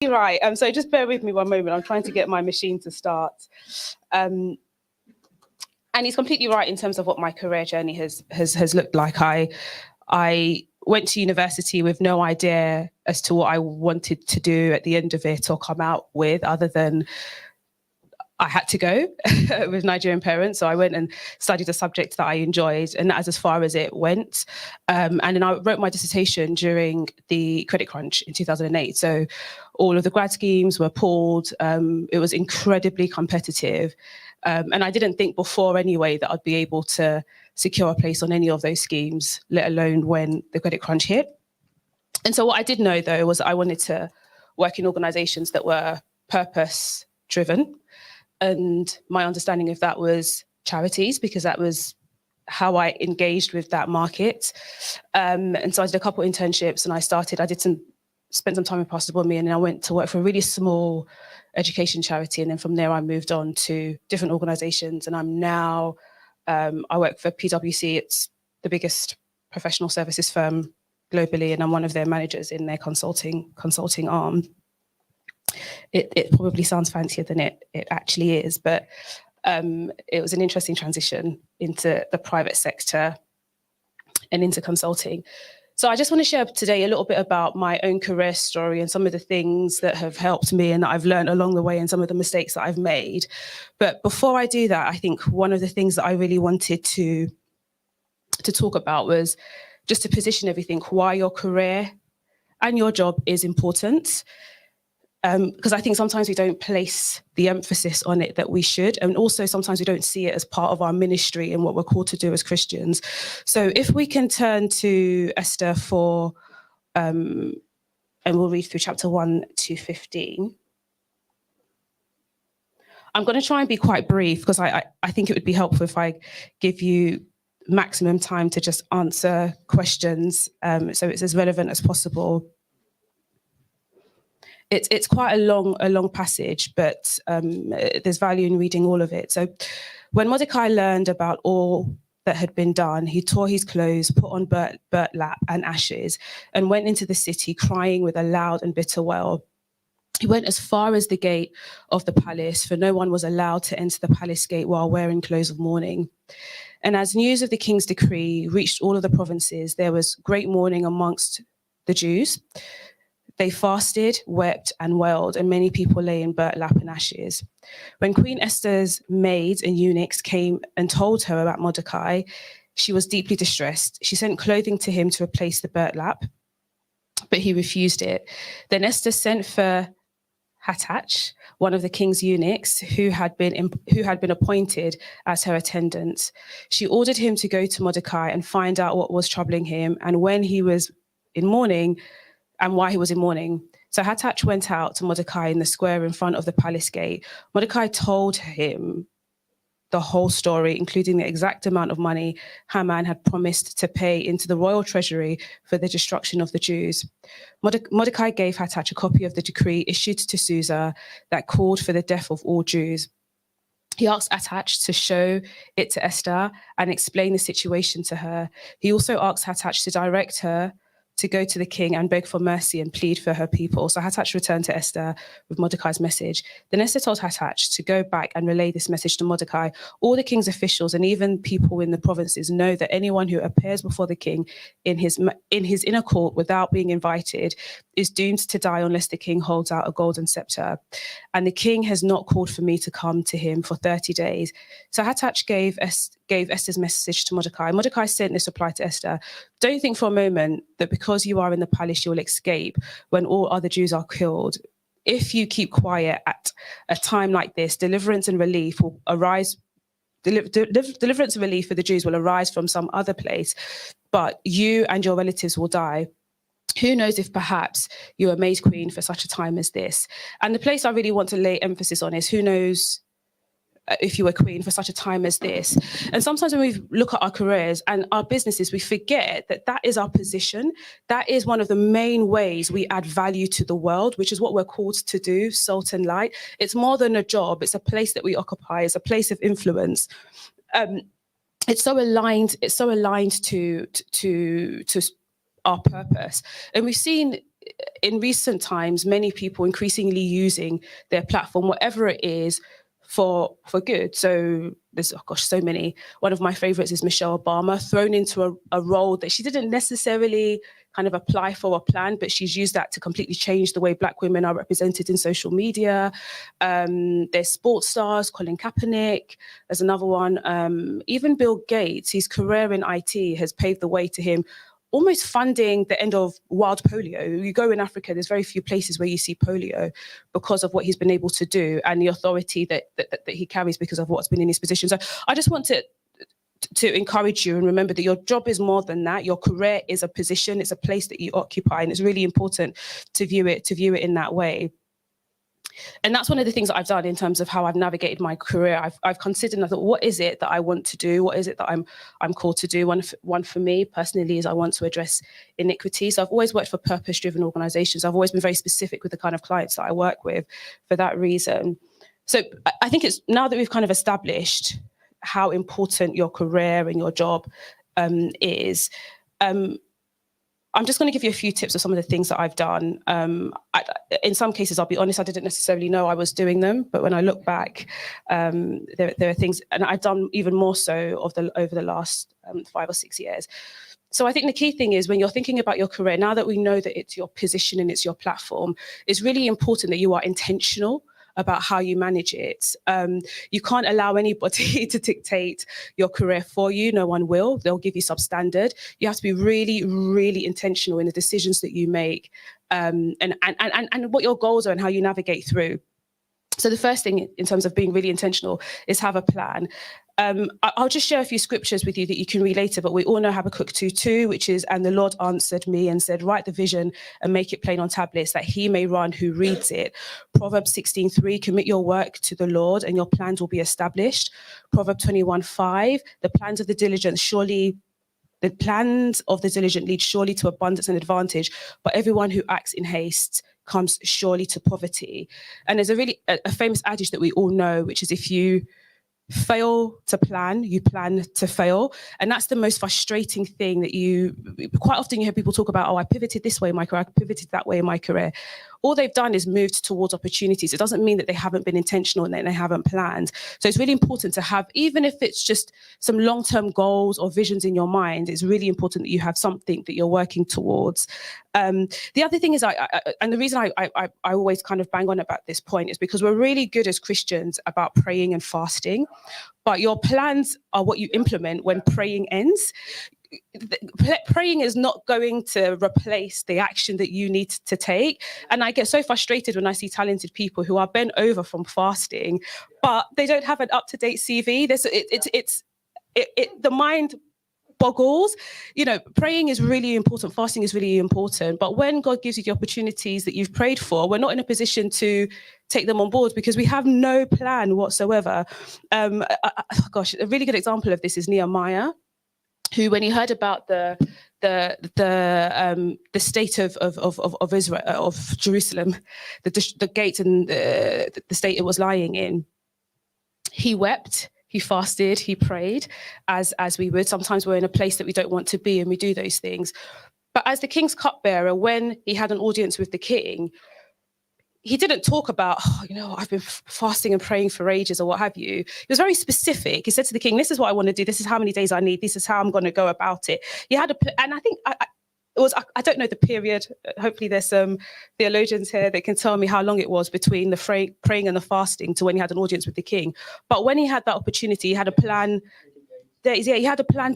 You're right. So just bear with me one moment. I'm trying to get my machine to start. And he's completely right in terms of what my career journey has looked like. I went to university with no idea as to what I wanted to do at the end of it or come out with, other than I had to go with Nigerian parents. So I went and studied a subject that I enjoyed, and that's as far as it went. And then I wrote my dissertation during the credit crunch in 2008. So all of the grad schemes were pulled. It was incredibly competitive. And I didn't think before anyway that I'd be able to secure a place on any of those schemes, let alone when the credit crunch hit. And so what I did know, though, was I wanted to work in organizations that were purpose driven. And my understanding of that was charities, because that was how I engaged with that market. And so I did a couple of internships, and I spent some time in Pastor Bomi, and then I went to work for a really small education charity. And then from there, I moved on to different organizations. And I'm now, I work for PwC. It's the biggest professional services firm globally, and I'm one of their managers in their consulting arm. It probably sounds fancier than it actually is, but it was an interesting transition into the private sector and into consulting. So I just want to share today a little bit about my own career story and some of the things that have helped me and that I've learned along the way and some of the mistakes that I've made. But before I do that, I think one of the things that I really wanted to talk about was just to position everything, why your career and your job is important. Because I think sometimes we don't place the emphasis on it that we should. And also sometimes we don't see it as part of our ministry and what we're called to do as Christians. So if we can turn to Esther for, and we'll read through chapter 1 to 15. I'm going to try and be quite brief, because I think it would be helpful if I give you maximum time to just answer questions, so it's as relevant as possible. It's quite a long passage, but there's value in reading all of it. So when Mordecai learned about all that had been done, he tore his clothes, put on burlap and ashes, and went into the city crying with a loud and bitter wail. He went as far as the gate of the palace, for no one was allowed to enter the palace gate while wearing clothes of mourning. And as news of the king's decree reached all of the provinces, there was great mourning amongst the Jews. They fasted, wept, and wailed, and many people lay in burlap and ashes. When Queen Esther's maids and eunuchs came and told her about Mordecai, she was deeply distressed. She sent clothing to him to replace the burlap, but he refused it. Then Esther sent for Hathach, one of the king's eunuchs, who had been appointed as her attendant. She ordered him to go to Mordecai and find out what was troubling him, and when he was in mourning, and why he was in mourning. So Hathach went out to Mordecai in the square in front of the palace gate. Mordecai told him the whole story, including the exact amount of money Haman had promised to pay into the royal treasury for the destruction of the Jews. Mordecai gave Hathach a copy of the decree issued to Susa that called for the death of all Jews. He asked Hathach to show it to Esther and explain the situation to her. He also asked Hathach to direct her to go to the king and beg for mercy and plead for her people. So Hathach returned to Esther with Mordecai's message. Then Esther told Hathach to go back and relay this message to Mordecai. All the king's officials and even people in the provinces know that anyone who appears before the king in his inner court without being invited is doomed to die unless the king holds out a golden scepter. And the king has not called for me to come to him for 30 days. So Hathach gave Esther's message to Mordecai. Mordecai sent this reply to Esther: don't think for a moment that because you are in the palace, you will escape when all other Jews are killed. If you keep quiet at a time like this, deliverance and relief will arise. Deliverance and relief for the Jews will arise from some other place, but you and your relatives will die. Who knows if perhaps you are made queen for such a time as this? And the place I really want to lay emphasis on is who knows if you were queen for such a time as this. And sometimes when we look at our careers and our businesses, we forget that that is our position. That is one of the main ways we add value to the world, which is what we're called to do, salt and light. It's more than a job. It's a place that we occupy. It's a place of influence. It's so aligned to our purpose. And we've seen in recent times, many people increasingly using their platform, whatever it is, for good. So there's, oh gosh, so many. One of my favorites is Michelle Obama, thrown into a role that she didn't necessarily kind of apply for or plan, but she's used that to completely change the way Black women are represented in social media. There's sports stars, Colin Kaepernick. There's another one. Even Bill Gates, his career in IT has paved the way to him almost funding the end of wild polio. You go in Africa, there's very few places where you see polio because of what he's been able to do and the authority that he carries because of what's been in his position. So I just want to encourage you and remember that your job is more than that. Your career is a position, it's a place that you occupy, and it's really important to view it in that way. And that's one of the things that I've done in terms of how I've navigated my career. I've considered and I thought, what is it that I want to do? What is it that I'm called to do? One for me personally is I want to address iniquity. So I've always worked for purpose-driven organizations. I've always been very specific with the kind of clients that I work with for that reason. So I think it's now that we've kind of established how important your career and your job is, I'm just going to give you a few tips of some of the things that I've done. In some cases, I'll be honest, I didn't necessarily know I was doing them, but when I look back, there are things, and I've done even more so over the last 5 or 6 years. So I think the key thing is when you're thinking about your career, now that we know that it's your position and it's your platform, it's really important that you are intentional about how you manage it. You can't allow anybody to dictate your career for you. No one will. They'll give you substandard. You have to be really, really intentional in the decisions that you make, and what your goals are and how you navigate through. So the first thing in terms of being really intentional is have a plan. I'll just share a few scriptures with you that you can read later, but we all know Habakkuk 2:2, which is, and the Lord answered me and said, write the vision and make it plain on tablets that he may run who reads it. Proverbs 16:3, commit your work to the Lord and your plans will be established. Proverbs 21:5, the plans of the diligent lead surely to abundance and advantage, but everyone who acts in haste comes surely to poverty. And there's a famous adage that we all know, which is if you fail to plan, you plan to fail. And that's the most frustrating thing that quite often you hear people talk about, oh, I pivoted this way in my career, I pivoted that way in my career. All they've done is moved towards opportunities. It doesn't mean that they haven't been intentional and that they haven't planned. So it's really important to have, even if it's just some long-term goals or visions in your mind, it's really important that you have something that you're working towards. The other thing is, and the reason I always kind of bang on about this point is because we're really good as Christians about praying and fasting, but your plans are what you implement when praying ends. Praying is not going to replace the action that you need to take. And I get so frustrated when I see talented people who are bent over from fasting, but they don't have an up-to-date CV. The mind boggles. You know, praying is really important, fasting is really important, but when God gives you the opportunities that you've prayed for, we're not in a position to take them on board because we have no plan whatsoever. Gosh, a really good example of this is Nehemiah, who, when he heard about the state of Israel, of Jerusalem, the gates and the state it was lying in, he wept, he fasted, he prayed, as we would. Sometimes we're in a place that we don't want to be, and we do those things. But as the king's cupbearer, when he had an audience with the king, he didn't talk about, oh, you know, I've been fasting and praying for ages or what have you. He was very specific. He said to the king, this is what I want to do. This is how many days I need. This is how I'm going to go about it. He had and I think I don't know the period. Hopefully there's some theologians here that can tell me how long it was between the praying and the fasting to when he had an audience with the king. But when he had that opportunity, he had a plan. He had a plan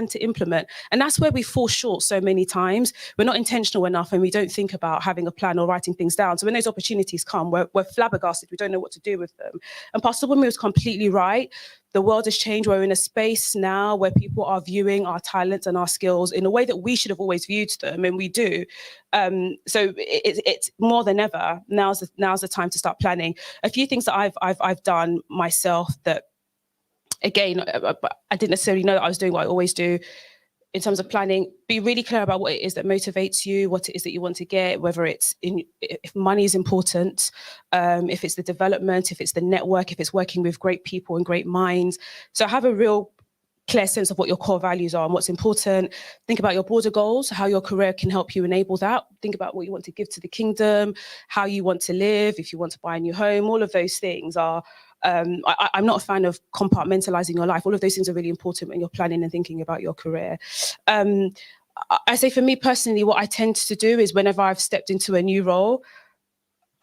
to implement, and that's where we fall short so many times. We're not intentional enough, and we don't think about having a plan or writing things down. So when those opportunities come, we're flabbergasted. We don't know what to do with them. And Pastor Wumi was completely right. The world has changed. We're in a space now where people are viewing our talents and our skills in a way that we should have always viewed them, and we do. So it's more than ever. Now's the time to start planning. A few things that I've done myself that, again, I didn't necessarily know that I was doing what I always do in terms of planning. Be really clear about what it is that motivates you, what it is that you want to get, whether it's if money is important, if it's the development, if it's the network, if it's working with great people and great minds. So have a real clear sense of what your core values are and what's important. Think about your broader goals, how your career can help you enable that. Think about what you want to give to the kingdom, how you want to live, if you want to buy a new home. All of those things are, I'm not a fan of compartmentalizing your life. All of those things are really important when you're planning and thinking about your career. I say for me personally, what I tend to do is whenever I've stepped into a new role,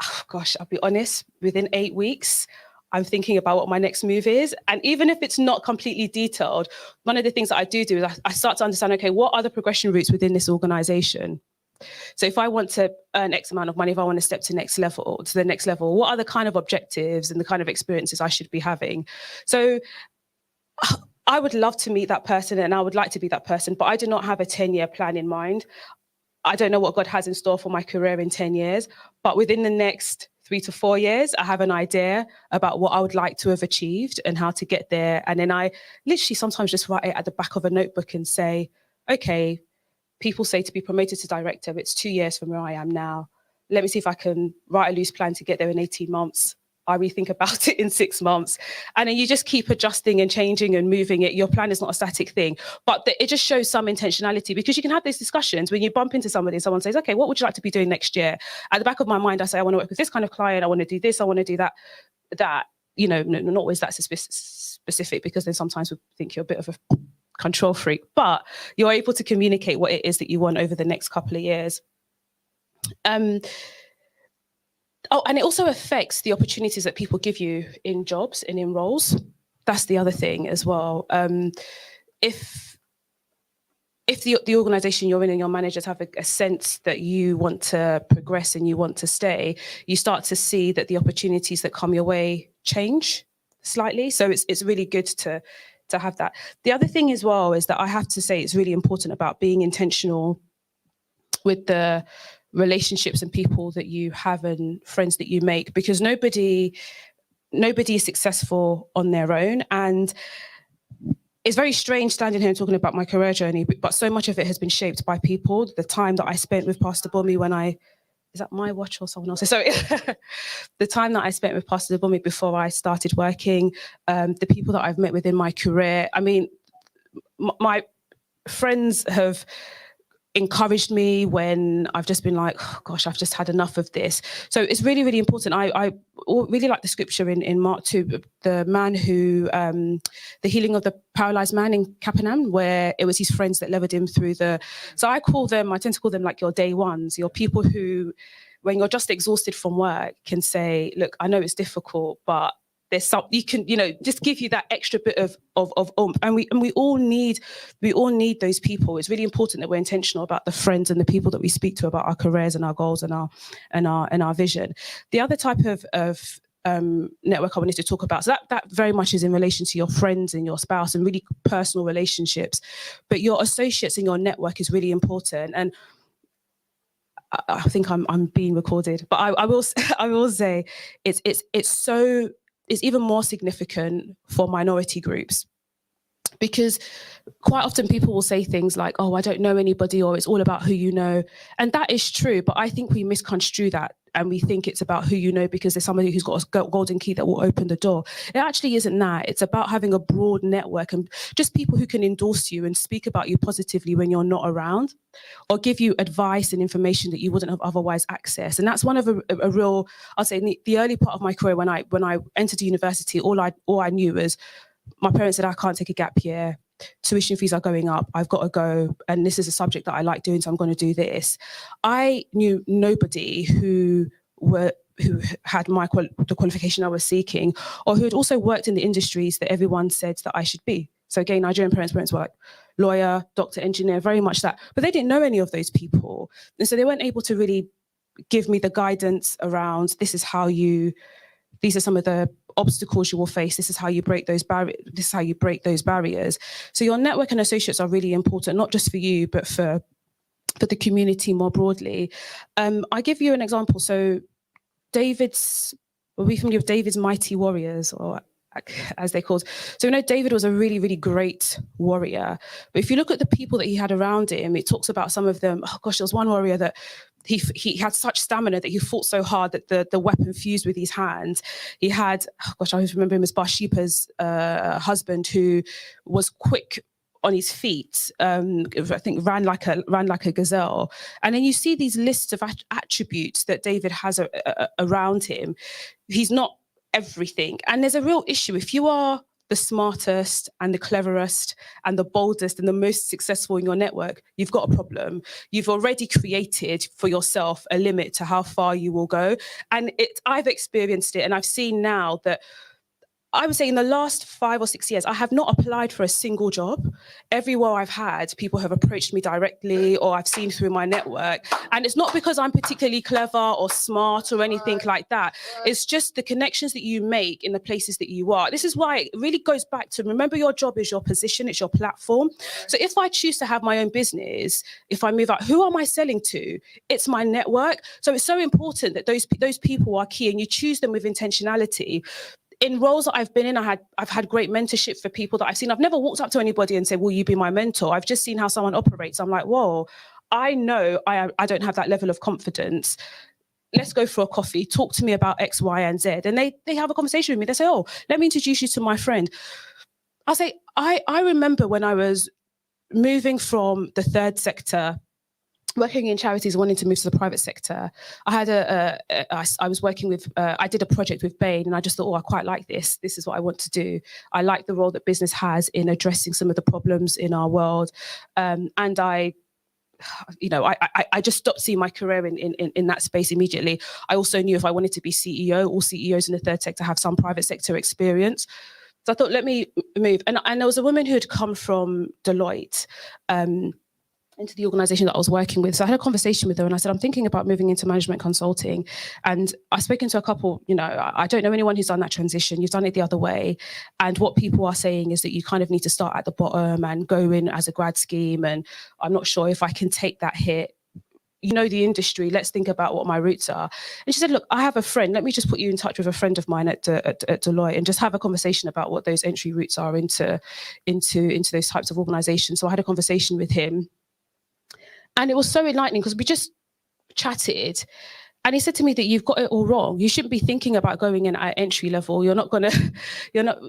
oh gosh, I'll be honest, within 8 weeks, I'm thinking about what my next move is. And even if it's not completely detailed, one of the things that I do is I start to understand, okay, what are the progression routes within this organization? So if I want to earn X amount of money, if I want to step to the next level, what are the kind of objectives and the kind of experiences I should be having? So I would love to meet that person and I would like to be that person, but I do not have a 10-year plan in mind. I don't know what God has in store for my career in 10 years, but within the next 3 to 4 years, I have an idea about what I would like to have achieved and how to get there. And then I literally sometimes just write it at the back of a notebook and say, okay, people say to be promoted to director, it's 2 years from where I am now. Let me see if I can write a loose plan to get there in 18 months. I rethink about it in 6 months. And then you just keep adjusting and changing and moving it. Your plan is not a static thing, but it just shows some intentionality, because you can have these discussions when you bump into somebody and someone says, okay, what would you like to be doing next year? At the back of my mind, I say, I want to work with this kind of client. I want to do this. I want to do that, you know, not always that specific, because then sometimes we think you're a bit of a control freak, but you're able to communicate what it is that you want over the next couple of years. Oh, and it also affects the opportunities that people give you in jobs and in roles. That's the other thing as well. If the organization you're in and your managers have a sense that you want to progress and you want to stay, you start to see that the opportunities that come your way change slightly. So it's really good to have that. The other thing as well is that I have to say it's really important about being intentional with the relationships and people that you have and friends that you make, because nobody is successful on their own. And it's very strange standing here and talking about my career journey, but so much of it has been shaped by people. The time that I spent with Pastor Bumi is that my watch or someone else's? Sorry. The time that I spent with Pastor Bumi before I started working, the people that I've met within my career. I mean, my friends have encouraged me when I've just been like, oh, gosh, I've just had enough of this. So it's really, really important. I really like the scripture in Mark 2, the man who, the healing of the paralyzed man in Capernaum, where it was his friends that levered him through so I tend to call them like your day ones, your people who, when you're just exhausted from work, can say, look, I know it's difficult, but there's some, you can, just give you that extra bit of and we all need those people. It's really important that we're intentional about the friends and the people that we speak to about our careers and our goals and our vision. The other type of network I wanted to talk about, so that very much is in relation to your friends and your spouse and really personal relationships, but your associates and your network is really important. And I think I'm being recorded, but I will say it's even more significant for minority groups, because quite often people will say things like, oh, I don't know anybody, or it's all about who you know. And that is true, but I think we misconstrue that and we think it's about who you know because there's somebody who's got a golden key that will open the door. It actually isn't that. It's about having a broad network and just people who can endorse you and speak about you positively when you're not around, or give you advice and information that you wouldn't have otherwise accessed. And that's one of a real, I'll say, in the early part of my career, when I entered university, all I knew was my parents said I can't take a gap year. Tuition fees are going up. I've got to go. And this is a subject that I like doing, so I'm going to do this. I knew nobody who had the qualification I was seeking, or who had also worked in the industries that everyone said that I should be. So again, Nigerian parents were like lawyer, doctor, engineer, very much that. But they didn't know any of those people. And so they weren't able to really give me the guidance around, these are some of the obstacles you will face. This is how you break those barriers. So your network and associates are really important, not just for you, but for the community more broadly. I give you an example. So are we familiar with David's mighty warriors, or as they called? So David was a really, really great warrior. But if you look at the people that he had around him, it talks about some of them. Oh gosh, there was one warrior that he had such stamina that he fought so hard that the weapon fused with his hand. He had, I always remember him as Bathsheba's husband, who was quick on his feet. I think ran like a gazelle. And then you see these lists of attributes that David has around him. He's not everything, and there's a real issue if you are the smartest and the cleverest and the boldest and the most successful in your network. You've got a problem. You've already created for yourself a limit to how far you will go. And I've experienced it, and I've seen now that I would say in the last 5 or 6 years, I have not applied for a single job. Everywhere I've had, people have approached me directly, or I've seen through my network. And it's not because I'm particularly clever or smart or anything like that. It's just the connections that you make in the places that you are. This is why it really goes back to, remember, your job is your position, it's your platform. So if I choose to have my own business, if I move out, who am I selling to? It's my network. So it's so important that those people are key, and you choose them with intentionality. In roles that I've been in, I've had great mentorship for people that I've seen. I've never walked up to anybody and said, will you be my mentor? I've just seen how someone operates. I'm like, whoa, I know I don't have that level of confidence. Let's go for a coffee. Talk to me about X, Y, and Z. And they have a conversation with me. They say, oh, let me introduce you to my friend. I say, I remember when I was moving from the third sector, working in charities, wanting to move to the private sector. I had I was working with, I did a project with Bain, and I just thought, oh, I quite like this. This is what I want to do. I like the role that business has in addressing some of the problems in our world. And I just stopped seeing my career in that space immediately. I also knew if I wanted to be CEO, all CEOs in the third sector have some private sector experience. So I thought, let me move. And there was a woman who had come from Deloitte, into the organization that I was working with. So I had a conversation with her, and I said, I'm thinking about moving into management consulting. And I've spoken to a couple, I don't know anyone who's done that transition. You've done it the other way. And what people are saying is that you kind of need to start at the bottom and go in as a grad scheme. And I'm not sure if I can take that hit. You know the industry, let's think about what my roots are. And she said, look, I have a friend. Let me just put you in touch with a friend of mine at Deloitte and just have a conversation about what those entry routes are into those types of organizations. So I had a conversation with him. And it was so enlightening because we just chatted, and he said to me that you've got it all wrong. You shouldn't be thinking about going in at entry level.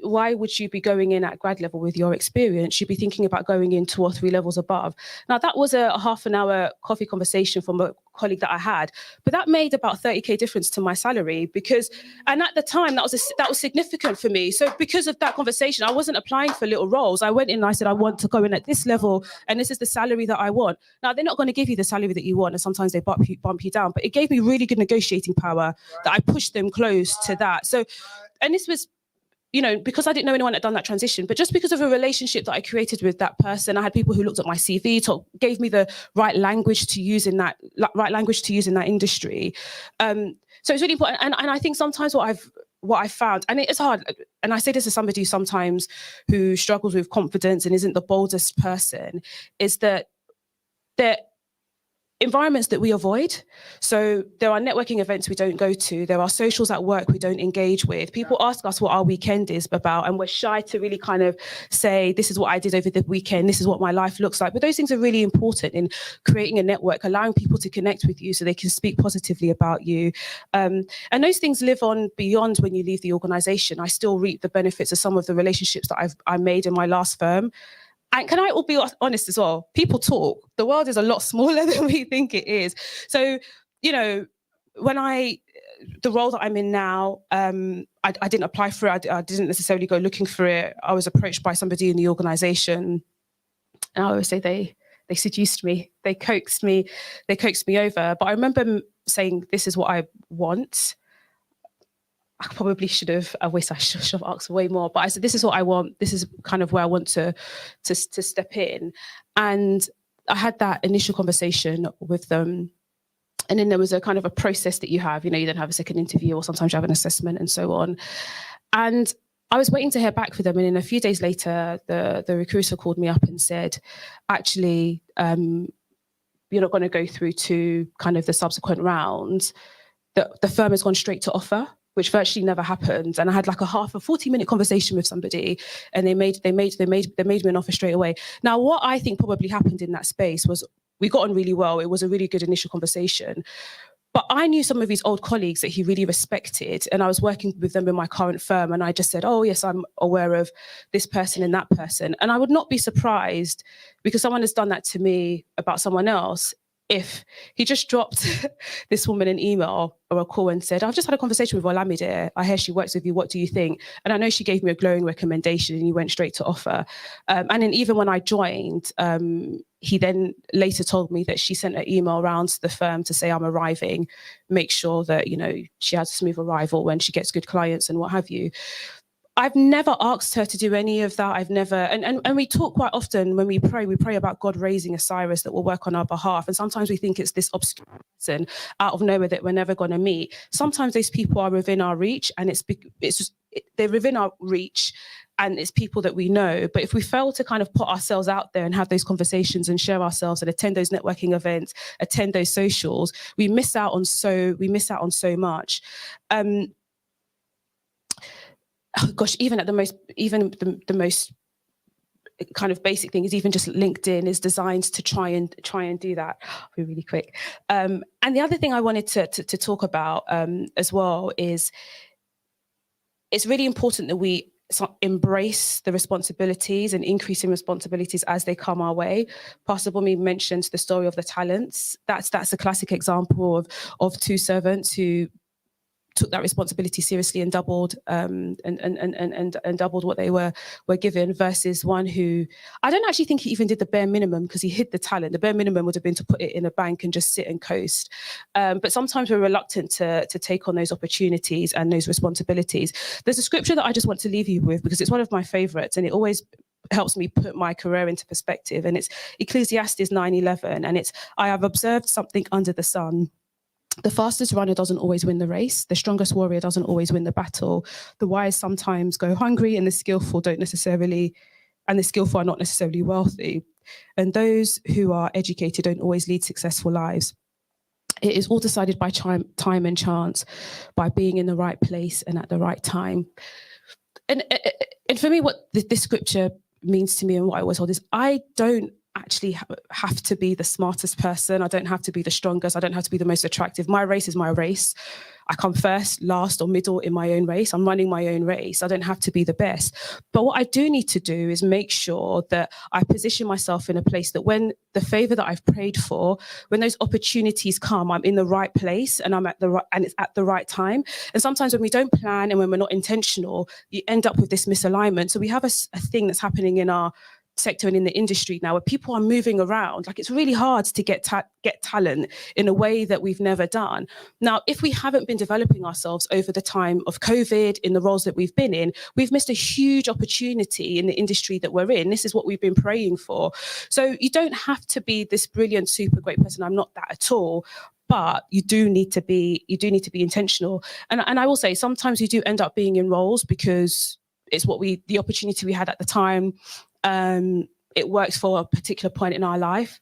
Why would you be going in at grad level with your experience? You'd be thinking about going in 2 or 3 levels above. Now, that was a half an hour coffee conversation from a colleague that I had, but that made about 30K difference to my salary and at the time that was significant for me. So because of that conversation, I wasn't applying for little roles. I went in and I said, I want to go in at this level, and this is the salary that I want. Now, they're not going to give you the salary that you want, and sometimes they bump you down, but it gave me really good negotiating power that I pushed them close to that. So, and this was, because I didn't know anyone that had done that transition, but just because of a relationship that I created with that person, I had people who looked at my CV, gave me the right language to use in that industry. So it's really important. And I think sometimes what I've found, and it is hard, and I say this as somebody sometimes who struggles with confidence and isn't the boldest person, is that environments that we avoid. So there are networking events we don't go to. There are socials at work we don't engage with. People ask us what our weekend is about, and we're shy to really kind of say, this is what I did over the weekend. This is what my life looks like. But those things are really important in creating a network, allowing people to connect with you so they can speak positively about you. And those things live on beyond when you leave the organization. I still reap the benefits of some of the relationships that I made in my last firm. And can I all be honest as well? People talk. The world is a lot smaller than we think it is. So, the role that I'm in now, I didn't apply for it. I didn't necessarily go looking for it. I was approached by somebody in the organization. And I always say they seduced me. They coaxed me over. But I remember saying, this is what I want. I probably I wish I should have asked way more, but I said, this is what I want. This is kind of where I want to step in. And I had that initial conversation with them. And then there was a kind of a process that you have, you then have a second interview, or sometimes you have an assessment and so on. And I was waiting to hear back from them. And then a few days later, the recruiter called me up and said, actually, you're not going to go through to kind of the subsequent rounds. The firm has gone straight to offer, which virtually never happened. And I had like a 40-minute conversation with somebody, and they made me an offer straight away. Now, what I think probably happened in that space was we got on really well. It was a really good initial conversation. But I knew some of his old colleagues that he really respected, and I was working with them in my current firm, and I just said, oh yes, I'm aware of this person and that person. And I would not be surprised, because someone has done that to me about someone else, if he just dropped this woman an email or a call and said, I've just had a conversation with Olamide. I hear she works with you. What do you think? And I know she gave me a glowing recommendation, and he went straight to offer. And then even when I joined, he then later told me that she sent an email around to the firm to say, I'm arriving, make sure that, you know, she has a smooth arrival when she gets good clients and what have you. I've never asked her to do any of that. I've never, and we talk quite often when we pray about God raising a Cyrus that will work on our behalf. And sometimes we think it's this obscure person out of nowhere that we're never going to meet. Sometimes those people are within our reach, and they're within our reach, and it's people that we know. But if we fail to kind of put ourselves out there and have those conversations and share ourselves and attend those networking events, attend those socials, we miss out on so much. Oh gosh, even at the most kind of basic thing is even just LinkedIn is designed to try and do that. I'll be really quick. And the other thing I wanted to talk about as well is it's really important that we embrace the responsibilities and increasing responsibilities as they come our way. Pastor Bumi mentioned the story of the talents. That's a classic example of two servants who took that responsibility seriously and doubled and doubled what they were given, versus one who, I don't actually think he even did the bare minimum, because he hid the talent. The bare minimum would have been to put it in a bank and just sit and coast. But sometimes we're reluctant to take on those opportunities and those responsibilities. There's a scripture that I just want to leave you with, because it's one of my favorites, and it always helps me put my career into perspective. And it's Ecclesiastes 9:11, and it's, I have observed something under the sun. The fastest runner doesn't always win the race. The strongest warrior doesn't always win the battle. The wise sometimes go hungry, and the skillful are not necessarily wealthy. And those who are educated don't always lead successful lives. It is all decided by time and chance, by being in the right place and at the right time. And for me, what this scripture means to me, and what I always hold, is I don't actually have to be the smartest person. I don't have to be the strongest. I don't have to be the most attractive. My race is my race. I come first, last, or middle in my own race. I'm running my own race. I don't have to be the best. But what I do need to do is make sure that I position myself in a place that when the favor that I've prayed for, when those opportunities come, I'm in the right place, and it's at the right time. And sometimes when we don't plan and when we're not intentional, you end up with this misalignment. So we have a thing that's happening in our sector and in the industry now, where people are moving around. Like, it's really hard to get talent in a way that we've never done. Now, if we haven't been developing ourselves over the time of COVID in the roles that we've been in, we've missed a huge opportunity in the industry that we're in. This is what we've been praying for. So you don't have to be this brilliant, super great person. I'm not that at all. But you do need to be intentional. And I will say, sometimes you do end up being in roles because it's the opportunity we had at the time. It works for a particular point in our life,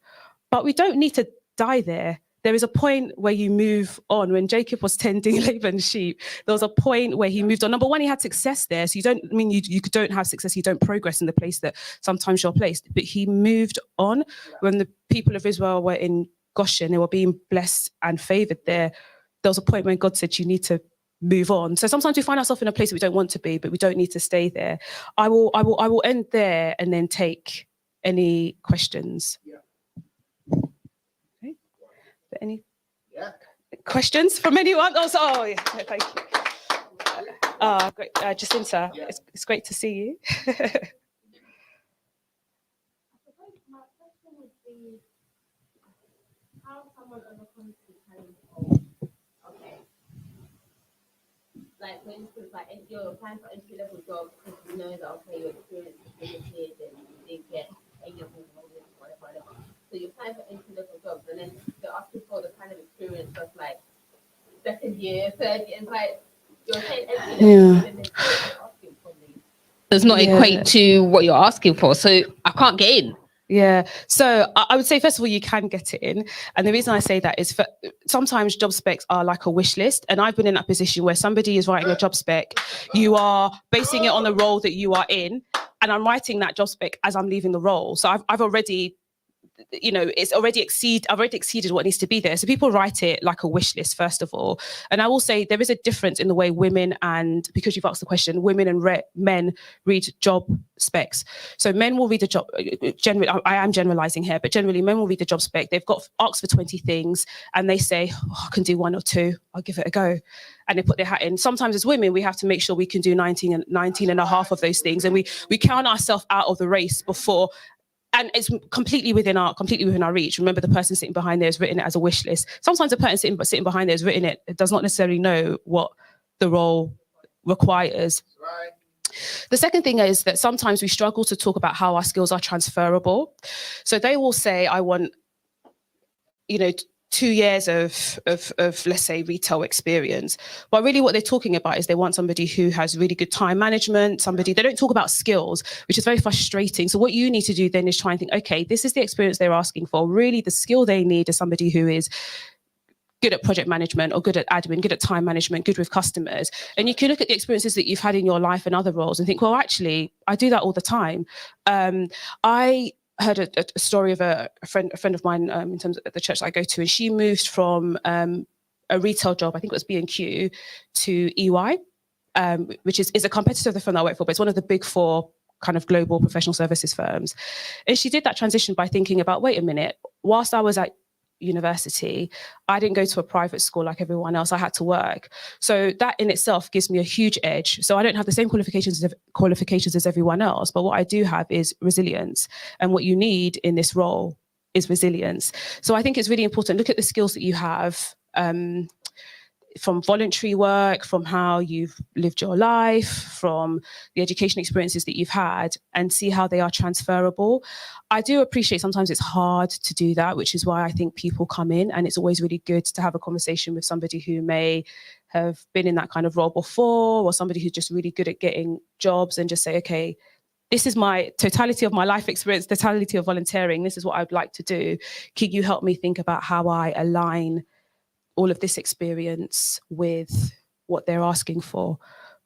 but we don't need to die there. There is a point where you move on. When Jacob was tending Laban's sheep, there was a point where he moved on. Number one, he had success there. So you don't have success, you don't progress in the place that sometimes you're placed. But he moved on. When the people of Israel were in Goshen, they were being blessed and favored there. There was a point when God said, you need to move on. So sometimes we find ourselves in a place that we don't want to be, but we don't need to stay there. I will end there and then take any questions. Yeah. Okay. Any questions from anyone? Oh yeah, thank you. Great, Jacinta. Yeah. It's great to see you. My question would be, how someone overcomes the challenge of, like, for instance, like, if you're applying for entry-level jobs, because you know that, okay, your experience is limited and you didn't get any of the whatever. So you're applying for entry-level jobs, and then they're asking for the kind of experience of, like, second year, third year, and, like, you're saying entry-level, and then they're still asking for me. Does not equate to what you're asking for, so I can't get in. Yeah, so I would say, first of all, you can get it in. And the reason I say that is sometimes job specs are like a wish list. And I've been in that position where somebody is writing a job spec, you are basing it on the role that you are in, and I'm writing that job spec as I'm leaving the role. So I've already I've already exceeded what needs to be there. So people write it like a wish list, first of all. And I will say there is a difference in the way women, and because you've asked the question, women and men read job specs. So men will read the job, generally, I am generalizing here, but generally men will read the job spec. They've got asked for 20 things and they say, I can do 1 or 2, I'll give it a go. And they put their hat in. Sometimes as women, we have to make sure we can do 19 and a half of those things. And we count ourselves out of the race before. And it's completely within our reach. Remember, the person sitting behind there has written it as a wish list. Sometimes the person sitting behind there has written it does not necessarily know what the role requires. Right. The second thing is that sometimes we struggle to talk about how our skills are transferable. So they will say, I want, 2 years of let's say retail experience. But really what they're talking about is they want somebody who has really good time management, they don't talk about skills, which is very frustrating. So what you need to do then is try and think, okay, this is the experience they're asking for. Really the skill they need is somebody who is good at project management or good at admin, good at time management, good with customers. And you can look at the experiences that you've had in your life and other roles and think, well, actually, I do that all the time. I heard a story of a friend of mine in terms of the church that I go to, and she moved from a retail job, I think it was B&Q, to EY, which is a competitor of the firm that I work for, but it's one of the big 4 kind of global professional services firms. And she did that transition by thinking about, wait a minute, whilst I was at university, I didn't go to a private school like everyone else. I had to work. So that in itself gives me a huge edge. So I don't have the same qualifications as everyone else, but what I do have is resilience. And what you need in this role is resilience. So I think it's really important. Look at the skills that you have, from voluntary work, from how you've lived your life, from the education experiences that you've had, and see how they are transferable. I do appreciate sometimes it's hard to do that, which is why I think people come in, and it's always really good to have a conversation with somebody who may have been in that kind of role before, or somebody who's just really good at getting jobs, and just say, okay, this is my totality of my life experience, totality of volunteering. This is what I'd like to do. Can you help me think about how I align all of this experience with what they're asking for?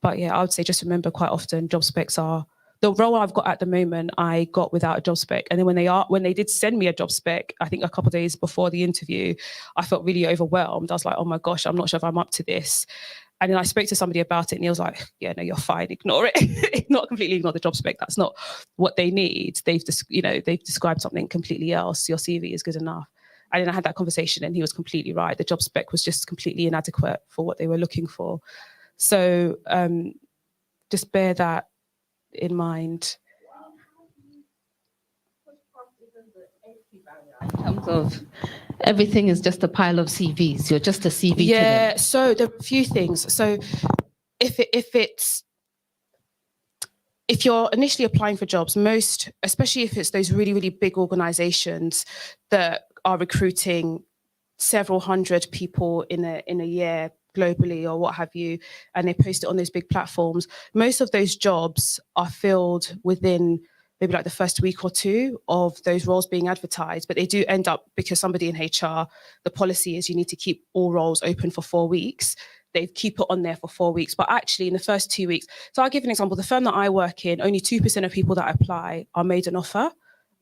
But yeah, I would say just remember, quite often job specs are, the role I've got at the moment, I got without a job spec. And then when they did send me a job spec, I think a couple of days before the interview, I felt really overwhelmed. I was like, oh my gosh, I'm not sure if I'm up to this. And then I spoke to somebody about it and he was like, yeah, no, you're fine, ignore it. Not completely ignore the job spec. That's not what they need. They've described something completely else. Your CV is good enough. And then I had that conversation and he was completely right. The job spec was just completely inadequate for what they were looking for. So just bear that in mind. In terms of everything is just a pile of CVs. You're just a CV to them. Yeah, so there are a few things. So if you're initially applying for jobs, especially if it's those really, really big organizations that are recruiting several hundred people in a year globally or what have you, and they post it on those big platforms, most of those jobs are filled within maybe like the first week or 2 of those roles being advertised. But they do end up, because somebody in HR, the policy is you need to keep all roles open for 4 weeks. They keep it on there for 4 weeks. But actually in the first 2 weeks, so I'll give an example. The firm that I work in, only 2% of people that apply are made an offer.